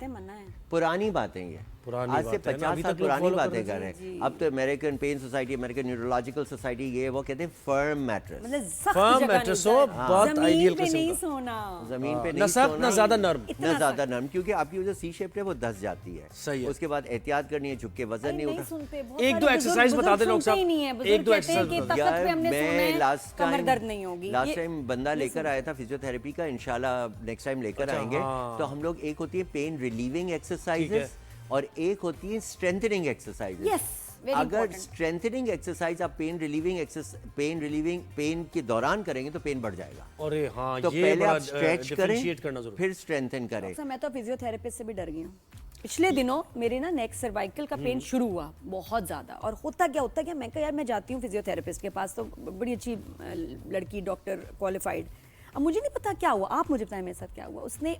پرانی باتیں, یہ آج سے 50 سال پرانی باتیں کر رہے ہیں. اب تو American pain society, American neurological society, یہ وہ کہتے ہیں فرم میٹرس. فرم میٹرس ہو, بہت آئیڈیل قسم نہیں کا, سونا, زمین پہ نہ سخت نہ زیادہ نرم, نہ زیادہ نرم, کیونکہ آپ کی جو سی شیپ ہے وہ دس جاتی ہے. صحیح ہے. اس کے بعد احتیاط کرنی ہے, جھک کے وزن نہیں اٹھا. ایک دو ایکسرسائز بتا دیں ڈاکٹر صاحب, ایک دو ایکسرسائز. یار میں لاسٹ ٹائم بندہ لے کر آیا تھا فزیو تھراپی کا, انشاءاللہ نیکسٹ ٹائم لے کر آئیں گے. تو ہم لوگ, ایک ہوتی ہے پین ریلیونگ ایکسرسائزز اور ایک ہوتی ہے اسٹرینتھننگ ایکسرسائزز. اگر اسٹرینتھننگ ایکسرسائز آپ پین ریلیونگ پین کے دوران کریں گے تو پین بڑھ جائے گا. تو پہلے آپ اسٹریچ کریں, پھر اسٹرینتھن کریں. میں تو فزیو تھراپسٹ سے بھی ڈر گئی ہوں. پچھلے دنوں میرے نا نیک سروائکل کا پین شروع ہوا بہت زیادہ, اور ہوتا کیا میں کہا یار میں جاتی ہوں فزیو تھراپسٹ کے پاس, تو بڑی اچھی لڑکی, ڈاکٹر کوالیفائڈ. اب مجھے نہیں پتا کیا ہوا, آپ مجھے بتائیں میرے ساتھ کیا ہوا. اس نے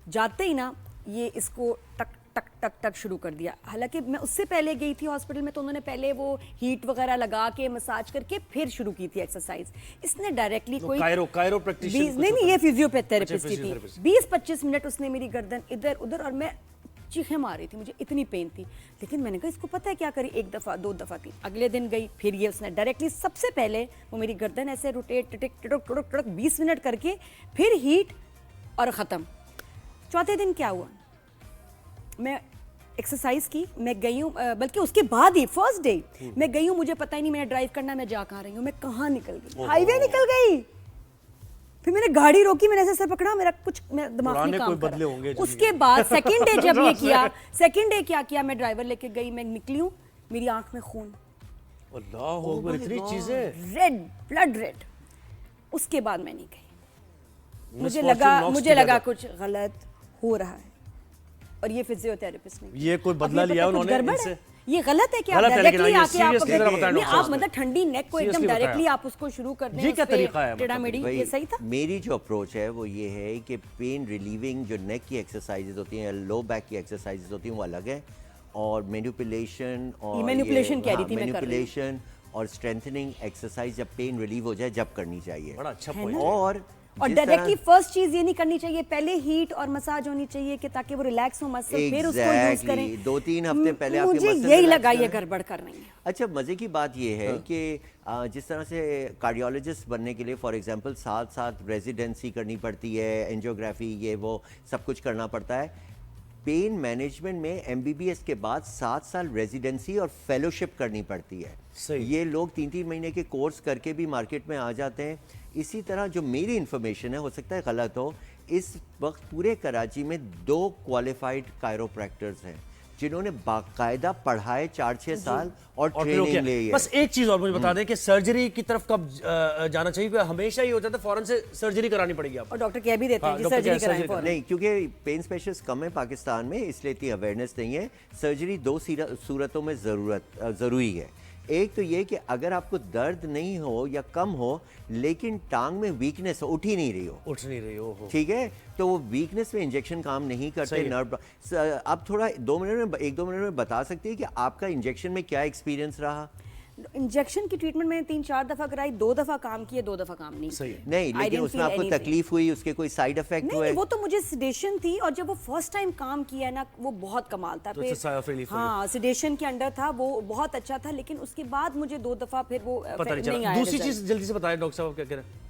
جاتے ہی نا یہ اس کو ٹک ٹک ٹک ٹک شروع کر دیا. حالانکہ میں اس سے پہلے گئی تھی ہاسپٹل میں, تو انہوں نے پہلے وہ ہیٹ وغیرہ لگا کے مساج کر کے پھر شروع کی تھی ایکسرسائز. اس نے ڈائریکٹلی کوئی کائرو پریکٹیشنر, نہیں, یہ فزیو تھراپسٹ کی تھی. 20-25 منٹ اس نے میری گردن ادھر ادھر, اور میں چیخیں مار رہی تھی, مجھے اتنی پین تھی. لیکن میں نے کہا اس کو پتہ ہے کیا کری, 1 دفعہ 2 دفعہ 3, اگلے دن گئی, پھر یہ اس نے ڈائریکٹلی سب سے پہلے وہ میری گردن ایسے روٹیٹ ٹٹک ٹٹک ٹٹک ٹٹک 20 منٹ کر کے پھر ہیٹ اور ختم. چوتھے دن کیا ہوا, میں ایکسرسائز کی, میں گئی ہوں, بلکہ اس کے بعد ہی فرسٹ ڈے میں گئی ہوں, مجھے پتہ ہی نہیں میں نے ڈرائیو کرنا, میں جا کہاں رہی ہوں, میں کہاں نکل گئی, ہائی وے نکل گئی. پھر میں نے گاڑی روکی, میں نے ایسے سر پکڑا, میرا کچھ دماغ نہیں کام کر رہا. اس کے بعد سیکنڈ ڈے جب یہ کیا, سیکنڈ ڈے کیا کیا, میں ڈرائیور لے کے گئی, میں نکلی ہوں, میری آنکھ میں خون, اللہ اکبر, اتنی چیزیں, ریڈ بلڈ ریڈ. اس کے بعد میں نہیں گئی, مجھے لگا کچھ غلط ہو رہا ہے. اور یہ فزیو تھراپسٹ نے, یہ کوئی بدلہ لیا انہوں نے ان سے, یہ غلط ہے کہ آپ ڈائریکٹلی آ کے آپ مطلب ٹھنڈی نیک کو ایک دم ڈائریکٹلی آپ اس کو شروع کر دیں, یہ کیا طریقہ ہے؟ ٹیڑھا میڑھی, یہ صحیح تھا. میری جو اپروچ ہے وہ یہ ہے کہ پین ریلیونگ جو نیک کی ایکسرسائزز ہوتی ہیں, لو بیک کی ایکسرسائزز ہوتی ہیں, وہ الگ ہے, اور مینیپولیشن اور اسٹرینتھنگ ایکسرسائز جب پین ریلیو ہو جائے جب کرنی چاہیے. بڑا اچھا پوائنٹ. اور ڈائریکٹلی فرسٹ چیز یہ نہیں کرنی چاہیے, پہلے ہیٹ اور مساج ہونی چاہیے کہ تاکہ وہ ریلیکس ہو مسل, پھر اس کو یوز کریں. 2-3 ہفتے پہلے آپ کے مجھے یہی لگا یہ گڑبڑ کر رہی ہے. اچھا, مزے کی بات یہ ہے کہ جس طرح سے کارڈیولوجسٹ بننے کے لیے فار ایگزامپل ساتھ ریزیڈنسی کرنی پڑتی ہے, اینجیوگرافی, یہ وہ سب کچھ کرنا پڑتا ہے. پین مینجمنٹ میں MBBS کے بعد 7 سال ریزیڈنسی اور فیلوشپ کرنی پڑتی ہے. یہ لوگ 3 مہینے کے کورس کر کے بھی مارکیٹ میں آ جاتے ہیں. اسی طرح جو میری انفارمیشن ہے, ہو سکتا ہے غلط ہو, اس وقت پورے کراچی میں 2 کوالیفائڈ کائروپریکٹرز ہیں جنہوں نے باقاعدہ پڑھائے 4-6 سال اور ٹریننگ لی ہے. بس ایک چیز اور مجھے بتا دیں کہ سرجری کی طرف کب جانا چاہیے, ہمیشہ یہ ہوتا ہے فوراً سے سرجری کرانی پڑے گی آپ, اور ڈاکٹر کہہ بھی دیتے ہیں کہ سرجری کرائیں فوراً. نہیں, کیونکہ پین اسپیشلسٹ کم ہیں پاکستان میں, اس لیے اتنی اویئرنیس نہیں ہے. سرجری 2 صورتوں میں ضروری ہے. ایک تو یہ کہ اگر آپ کو درد نہیں ہو یا کم ہو لیکن ٹانگ میں ویکنس ہو, اٹھ نہیں رہی ہو, ٹھیک ہے, تو وہ ویکنس میں انجیکشن کام نہیں کرتے. نرو آپ تھوڑا 1-2 منٹ میں بتا سکتے ہیں کہ آپ کا انجیکشن میں کیا ایکسپیرینس رہا؟ انجیکشن کی ٹریٹمنٹ میں 3-4 دفعہ کرائی, 2 دفعہ کام کیے, 2 دفعہ کام نہیں. نہیں, لیکن اس میں آپ کو تکلیف ہوئی, اس کے کوئی سائیڈ افیکٹ ہوئے؟ وہ تو مجھے سیڈیشن تھی, اور جب وہ فرسٹ ٹائم کام کیا نا, وہ بہت کمال تھا. ہاں, سیڈیشن کے انڈر تھا, وہ بہت اچھا تھا, لیکن اس کے بعد مجھے 2 دفعہ پھر وہ نہیں آیا. دوسری چیز جلدی سے بتائیں ڈاکٹر صاحب, کیا کہہ رہے ہیں؟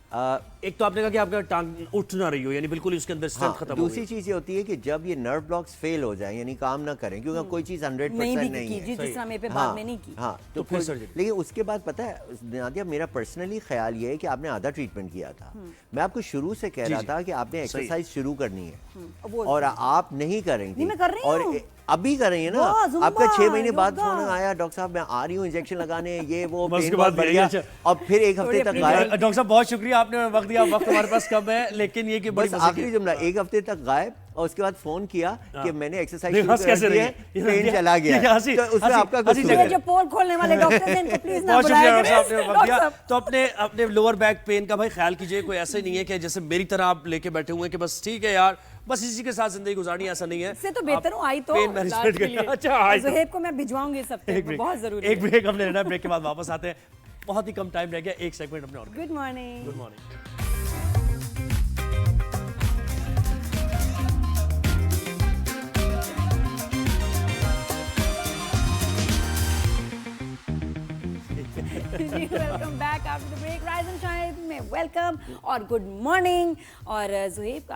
ایک تو آپ نے کہا کہ آپ کا ٹانگ اٹھ نہ رہی ہو, یعنی بالکل اس کے اندر اسٹرینتھ ختم ہو گئی. دوسری چیز یہ ہوتی ہے کہ جب یہ نرو بلاکس فیل ہو جائیں, یعنی کام نہ کریں, کیونکہ کوئی چیز 100% نہیں ہے, جس طرح میں پہ بعد میں نہیں کی, ہاں, تو پھر سرجری. لیکن اس کے بعد پتہ ہے نادیہ, میرا پرسنلی خیال یہ ہے کہ آپ نے آدھا ٹریٹمنٹ کیا تھا. میں آپ کو شروع سے کہہ رہا تھا کہ آپ نے ایکسرسائز شروع کرنی ہے, اور آپ نہیں کر رہی تھی, اور ابھی کر رہی ہیں نا. آپ کا 6 مہینے بعد فون آیا, ڈاکٹر صاحب میں آ رہی ہوں انجیکشن لگانے, یہ وہ بڑھ گیا, اور پھر 1 ہفتے تک غائب. ڈاکٹر صاحب بہت شکریہ, آپ نے وقت دیا, وقت ہمارے پاس کم ہے, لیکن یہ کہ بس آخری جملہ, 1 ہفتے تک غائب, اور اس کے بعد فون کیا کہ میں نے ایکسرسائز شروع کی ہے, پین چلا گیا. تو اس میں آپ کا قصور ہے. جو پول کھولنے والے ڈاکٹر ہیں, ان کو پلیز نہ بہت شکریہ بلائیں. ڈاکٹر صاحب نے وقت دیا. تو اپنے لوور بیک پین کا بھائی خیال کیجئے, کوئی ایسا نہیں ہے کہ جیسے میری طرح آپ لے کے بیٹھے ہوئے ہیں کہ بس ٹھیک ہے یار, بس اسی کے ساتھ زندگی گزارنی, ایسا نہیں ہے. اس سے تو بہتر ہوں آئی تو پین مینجمنٹ کے لیے. اچھا, زہیب کو میں بھجواؤں گی سب سے, بہت ضروری ہے. ایک بریک ہم نے لینا ہے, بریک کے بعد واپس آتے ہیں. بہت ہی کم ٹائم رہ گیا, ایک سیگمنٹ اپنے اور. Good morning. Good morning. Welcome back after the break. Rise and shine میں ویلکم اور گڈ مارننگ. اور زہیب,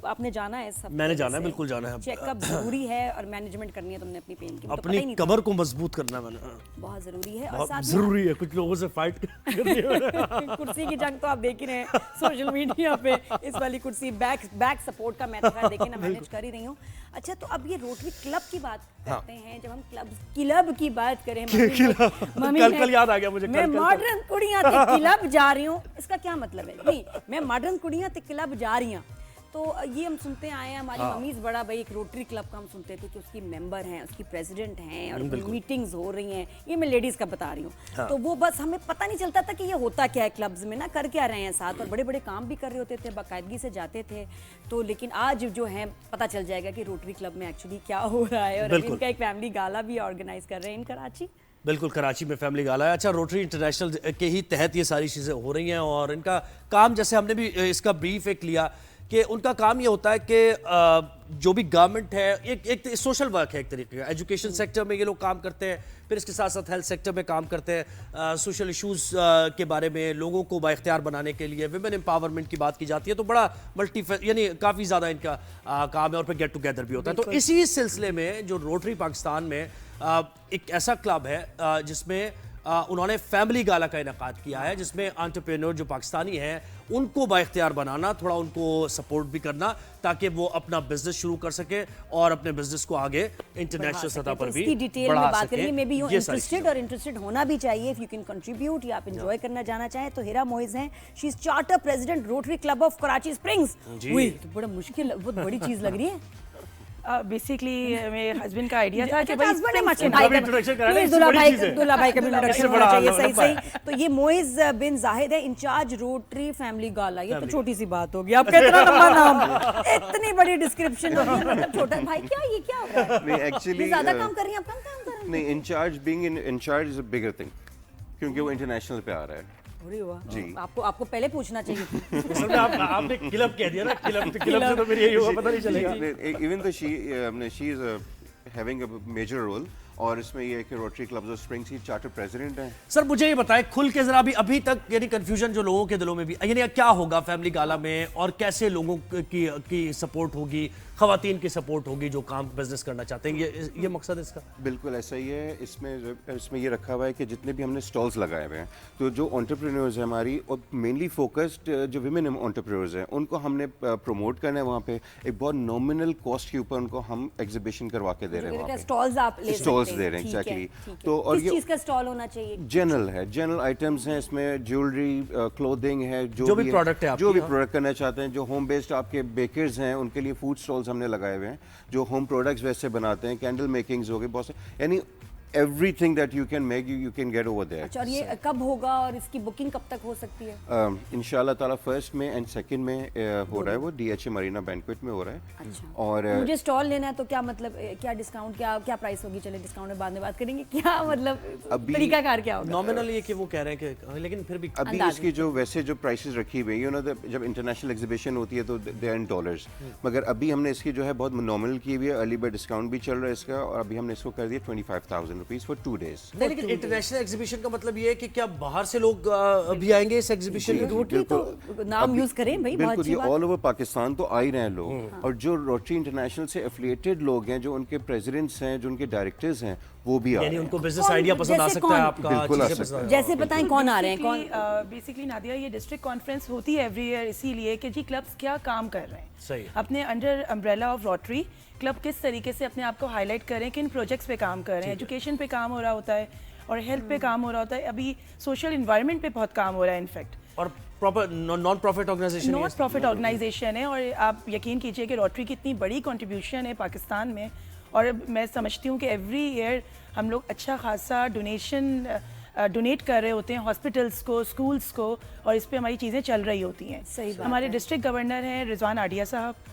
آپ نے جانا ہے, سب میں نے جانا ہے, بالکل جانا ہے. چیک اپ ضروری ہے, اور مینجمنٹ کرنی ہے تم نے اپنی پین کی, اپنی کمر کو مضبوط کرنا ہے, میں نے بہت ضروری ہے. اور ساتھ ضروری ہے کچھ لوگوں سے فائٹ کرنی ہے. کرسی کی جنگ تو آپ دیکھ ہی رہے ہیں سوشل میڈیا پہ, اس والی کرسی بیک سپورٹ کا میں دیکھیں نا, مینیج کر ہی رہی ہوں. اچھا, تو اب یہ روٹری کلب کی بات کرتے ہیں. جب ہم کلب کی بات کریں, کل یاد آ گیا مجھے, میں ماڈرن کڑیاں تے کلب جا رہی ہوں, اس کا کیا مطلب ہے؟ نہیں, میں ماڈرن کڑیاں تے کلب جا رہی ہوں, تو یہ ہم سنتے آئے ہیں. ہماری ممیز بڑا بھائی ایک روٹری کلب کا ہم سنتے تھے کہ اس کی ممبر ہیں, اس کی پریزیڈنٹ ہیں, اور میٹنگز ہو رہی ہیں. یہ میں لیڈیز کا بتا رہی ہوں. تو وہ بس ہمیں پتہ نہیں چلتا تھا کہ یہ ہوتا کیا ہے کلبز میں, نا کر کیا رہے ہیں ساتھ, اور بڑے بڑے کام بھی کر رہے ہوتے تھے, باقاعدگی سے جاتے تھے. تو لیکن آج جو ہے پتہ چل جائے گا کہ روٹری کلب میں ایکچولی کیا ہو رہا ہے. اور ان کا ایک فیملی گالا بھی آرگنائز کر رہے ہیں ان کراچی. بالکل, کراچی میں فیملی گالا ہے. اچھا, روٹری انٹرنیشنل کے ہی تحت یہ ساری چیزیں ہو رہی ہیں, اور ان کا کام جیسے ہم نے بھی اس کا بریف ایک لیا کہ ان کا کام یہ ہوتا ہے کہ جو بھی گورنمنٹ ہے ایک سوشل ورک ہے ایک طریقے کا. ایجوکیشن سیکٹر میں یہ لوگ کام کرتے ہیں, پھر اس کے ساتھ ساتھ ہیلتھ سیکٹر میں کام کرتے ہیں, سوشل ایشوز کے بارے میں لوگوں کو بااختیار بنانے کے لیے ویمن امپاورمنٹ کی بات کی جاتی ہے. تو بڑا یعنی کافی زیادہ ان کا کام ہے, اور پھر گیٹ ٹوگیدر بھی ہوتا ہے. تو اسی سلسلے میں جو روٹری پاکستان میں ایک ایسا کلب ہے جس میں انہوں نے فیملی گالا کا انعقاد کیا ہے, جس میں انٹرپرینور جو پاکستانی ہیں ان کو بااختیار بنانا, تھوڑا ان کو سپورٹ بھی کرنا تاکہ وہ اپنا بزنس شروع کر سکے اور اپنے بزنس کو آگے انٹرنیشنل سطح پر بھی بڑھا سکے. اور انٹرسٹڈ ہونا بھی چاہیے. اف یو کین کنٹریبیوٹ یا آپ انجوائے کرنا جانا چاہیں تو ہیرا موئز ہیں, she is charter president rotary club of Karachi springs. بڑا مشکل, بہت بڑی چیز لگ رہی ہے. بیسیکلی میرے ہسبینڈ کا آئیڈیا تھا کہ تو یہ موئز بن زاہد ہے, انچارج روٹری فیملی گالا. یہ تو چھوٹی سی بات ہوگی, آپ کا اتنا لمبا نام, اتنی بڑی ڈسکرپشن ہوگی, مطلب چھوٹا بھائی کیا یہ کیا ہوگا؟ نہیں ایکچولی زیادہ کام کر رہی ہیں آپ, کم کام کر رہی ہیں. نہیں, انچارج بینگ انچارج از اے بگر تھنگ, کیونکہ وہ انٹرنیشنل پہ آ رہا ہے. جی آپ کو پہلے پوچھنا چاہیے تھا. آپ نے کلب کہہ دیا نا, کلب سے تو میری یہی ہوا, پتہ نہیں چلے گا. ایون تو she is having a major role, اور اس میں یہ ہے کہ روٹری کلبز آف اسپرنگز کی چارٹر پریزیڈنٹ ہیں. سر مجھے یہ بتائیں کھل کے ذرا, ابھی تک یعنی کنفیوژن جو لوگوں کے دلوں میں بھی, یعنی کیا ہوگا فیملی گالا میں, اور کیسے لوگوں کی سپورٹ ہوگی, خواتین کی سپورٹ ہوگی جو کام بزنس کرنا چاہتے ہیں, یہ مقصد ہے اس کا؟ بالکل ایسا ہی ہے. اس میں یہ رکھا ہوا ہے کہ جتنے بھی ہم نے سٹالز لگائے ہوئے ہیں, تو جو انٹرپرینورز ہیں ہماری, اور مینلی فوکسڈ جو ویمن انٹرپرینورز ہیں, ان کو ہم نے پروموٹ کرنا ہے. وہاں پہ ایک بہت نومنل کاسٹ کے اوپر ان کو ہم ایگزیبیشن کروا کے دے رہے ہیں, وہاں پہ سٹالز دے رہے ہیں. ایگزیکٹلی. تو اور کس چیز کا سٹال ہونا چاہیے؟ جنرل ہے, جنرل آئٹمس ہیں اس میں, جیولری, کلودنگ ہے, جو بھی پروڈکٹ ہے, جو بھی پروڈکٹ کرنا چاہتے ہیں. جو ہوم بیسڈ آپ کے بیکرز ہیں ان کے لیے فوڈ سٹالز ہم نے لگائے ہوئے ہیں, جو ہوم پروڈکٹس ویسے بناتے ہیں, کینڈل میکنگز ہو گئے بہت سے, یعنی everything that you can make, you can get over there. اچھا, اور یہ کب ہوگا اور اس کی بکنگ کب تک ہو سکتی ہے؟ انشاءاللہ تعالیٰ 1 میں اینڈ 2 میں ہو رہا ہے, وہ D H A marina banquet میں ہو رہا ہے. اچھا, اور مجھے اسٹال لینا ہے تو کیا مطلب, کیا ڈسکاؤنٹ, کیا پرائس ہوگی؟ چلے ڈسکاؤنٹ میں بعد میں بات کریں گے. کیا مطلب طریقہ کار کیا ہوگا؟ نامنل یہ کہ وہ کہہ رہے ہیں کہ, لیکن پھر بھی ابھی اس کی جو ویسے جو پرائسز رکھی ہوئی ہیں, جب انٹرنیشنل ایگزیبیشن ہوتی ہے تو دے آر ان ڈالرز, مگر ابھی ہم نے اس کی جو ہے بہت نامنل کی ہوئی ہے. ارلی برڈ ڈسکاؤنٹ بھی چل رہا ہے اس کا, اور ابھی ہم نے اس کو کر دیا 25,000 روپیز فار 2 days. لیکن انٹرنیشنل ایگزیبیشن کا مطلب یہ ہے کہ کیا باہر سے لوگ بھی آئیں گے اس ایگزیبیشن میں؟ روٹری تو نام یوز کریں بھائی, بہت بالکل, یہ آل اوور پاکستان تو آ ہی رہے ہیں لوگ, اور جو روٹری انٹرنیشنل سے ایفیلیٹڈ لوگ ہیں, جو ان کے پریزیڈنٹس ہیں, جو ان کے ڈائریکٹرز ہیں, وہ بھی آ رہے ہیں. ان کو بزنس آئیڈیا پسند آ سکتا ہے آپ کا, جیسے بتائیں کون آ رہے ہیں, کون؟ بیسیکلی نادیہ, یہ ڈسٹرکٹ کانفرنس ہوتی ہے ایوری ایئر اسی لیے کہ جی کلبس کیا کام کر رہے ہیں, صحیح, اپنے under umbrella of Rotary club کس طریقے سے اپنے آپ کو ہائی لائٹ کریں, کن پروجیکٹس پہ کام کر رہے ہیں. ایجوکیشن پہ کام ہو رہا ہوتا ہے, اور ہیلتھ پہ کام ہو رہا ہوتا ہے. ابھی سوشل انوائرمنٹ پہ بہت کام ہو رہا ہے انفیکٹ, اور پراپر نان پروفٹ آرگنائزیشن ہے. اور آپ یقین کیجئے کہ روٹری کی اتنی بڑی کنٹریبیوشن ہے پاکستان میں, اور میں سمجھتی ہوں کہ ایوری ایئر ہم لوگ اچھا خاصا ڈونیٹ کر رہے ہوتے ہیں ہاسپٹلس کو, اسکولس کو, اور اس پہ ہماری چیزیں چل رہی ہوتی ہیں. ہمارے ڈسٹرکٹ گورنر ہیں رضوان آڈیا صاحب,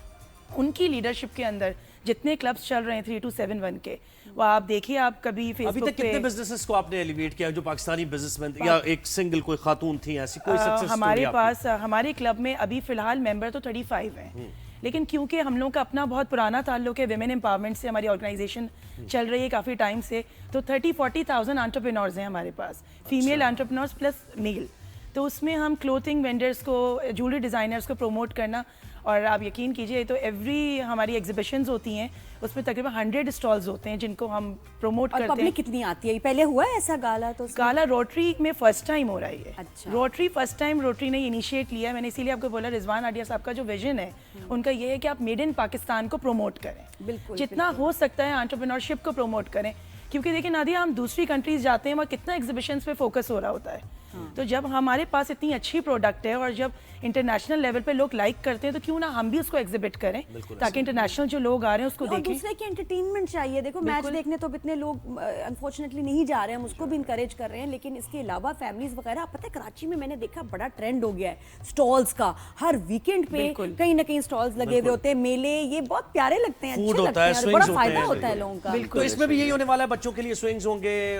ان کی لیڈرشپ کے اندر جتنے کلبس چل رہے ہیں 3271 کے, وہ آپ دیکھیے, آپ کبھی فیس ابھی بک تک کتنے بزنسز کو آپ نے ایلیویٹ کیا جو پاکستانی بزنس مین یا ایک سنگل کوئی خاتون تھی ایسی کوئی سکسیس سٹوری؟ ہمارے پاس ہمارے کلب میں ابھی فی الحال ممبر تو 35 ہیں, لیکن کیونکہ ہم لوگ کا اپنا بہت پرانا تعلق ہے ویمن امپاورمنٹ سے, ہماری آرگنائزیشن چل رہی ہے کافی ٹائم سے, تو 30-40,000 انٹرپرینورز ہیں ہمارے پاس, فیمیل انٹرپرینورز پلس میل. تو اس میں ہم کلوتھنگ وینڈرز کو, جویلری ڈیزائنرز کو پروموٹ کرنا, اور آپ یقین کیجئے تو ایوری ہماری ایگزیبیشنز ہوتی ہیں, اس میں تقریباً 100 اسٹالز ہوتے ہیں جن کو ہم پروموٹ کرتے ہیں. اور پبلک کتنی آتی ہے؟ پہلے ہوا ہے ایسا گالا؟ تو گالا روٹری میں فرسٹ ٹائم ہو رہا ہے. اچھا, روٹری فرسٹ ٹائم روٹری نے انیشیٹ لیا. میں نے اسی لیے آپ کو بولا, رضوان آڈیا صاحب کا جو ویژن ہے ان کا یہ ہے کہ آپ میڈ ان پاکستان کو پروموٹ کریں, بالکل جتنا ہو سکتا ہے انٹرپرینورشپ کو پروموٹ کریں. کیونکہ دیکھیں نادیہ, ہم دوسری کنٹریز جاتے ہیں, وہاں کتنا ایگزیبیشنز پہ فوکس ہو رہا ہوتا ہے, تو جب ہمارے پاس اتنی اچھی پروڈکٹ ہے اور جب انٹرنیشنل لیول پہ لوگ لائک کرتے ہیں, تو کیوں نہ ہم بھی اس کو ایگزیبٹ کریں تاکہ انٹرنیشنل جو لوگ آ رہے ہیں اس کو دیکھیں. اور دوسرے کی انٹرٹینمنٹ چاہیے. دیکھو میچ دیکھنے تو اتنے لوگ انفارچونیٹلی نہیں جا رہے ہیں, ہم اس کو بھی انکریج کر رہے ہیں, لیکن اس کے علاوہ فیملیز وغیرہ, آپ پتہ ہے کراچی میں میں نے دیکھا بڑا ٹرینڈ ہو گیا ہے سٹالز کا. ہر ویکینڈ پہ کہیں نہ کہیں سٹالز لگے ہوئے ہوتے ہیں, میلے, یہ بہت پیارے لگتے ہیں, اچھے لگتے ہیں, بڑا فائدہ ہوتا ہے لوگوں کا. تو اس میں بھی یہی ہونے والا ہے, بچوں کے لیے سوئنگز ہوں گے,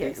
yes.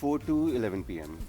4 to 11 PM।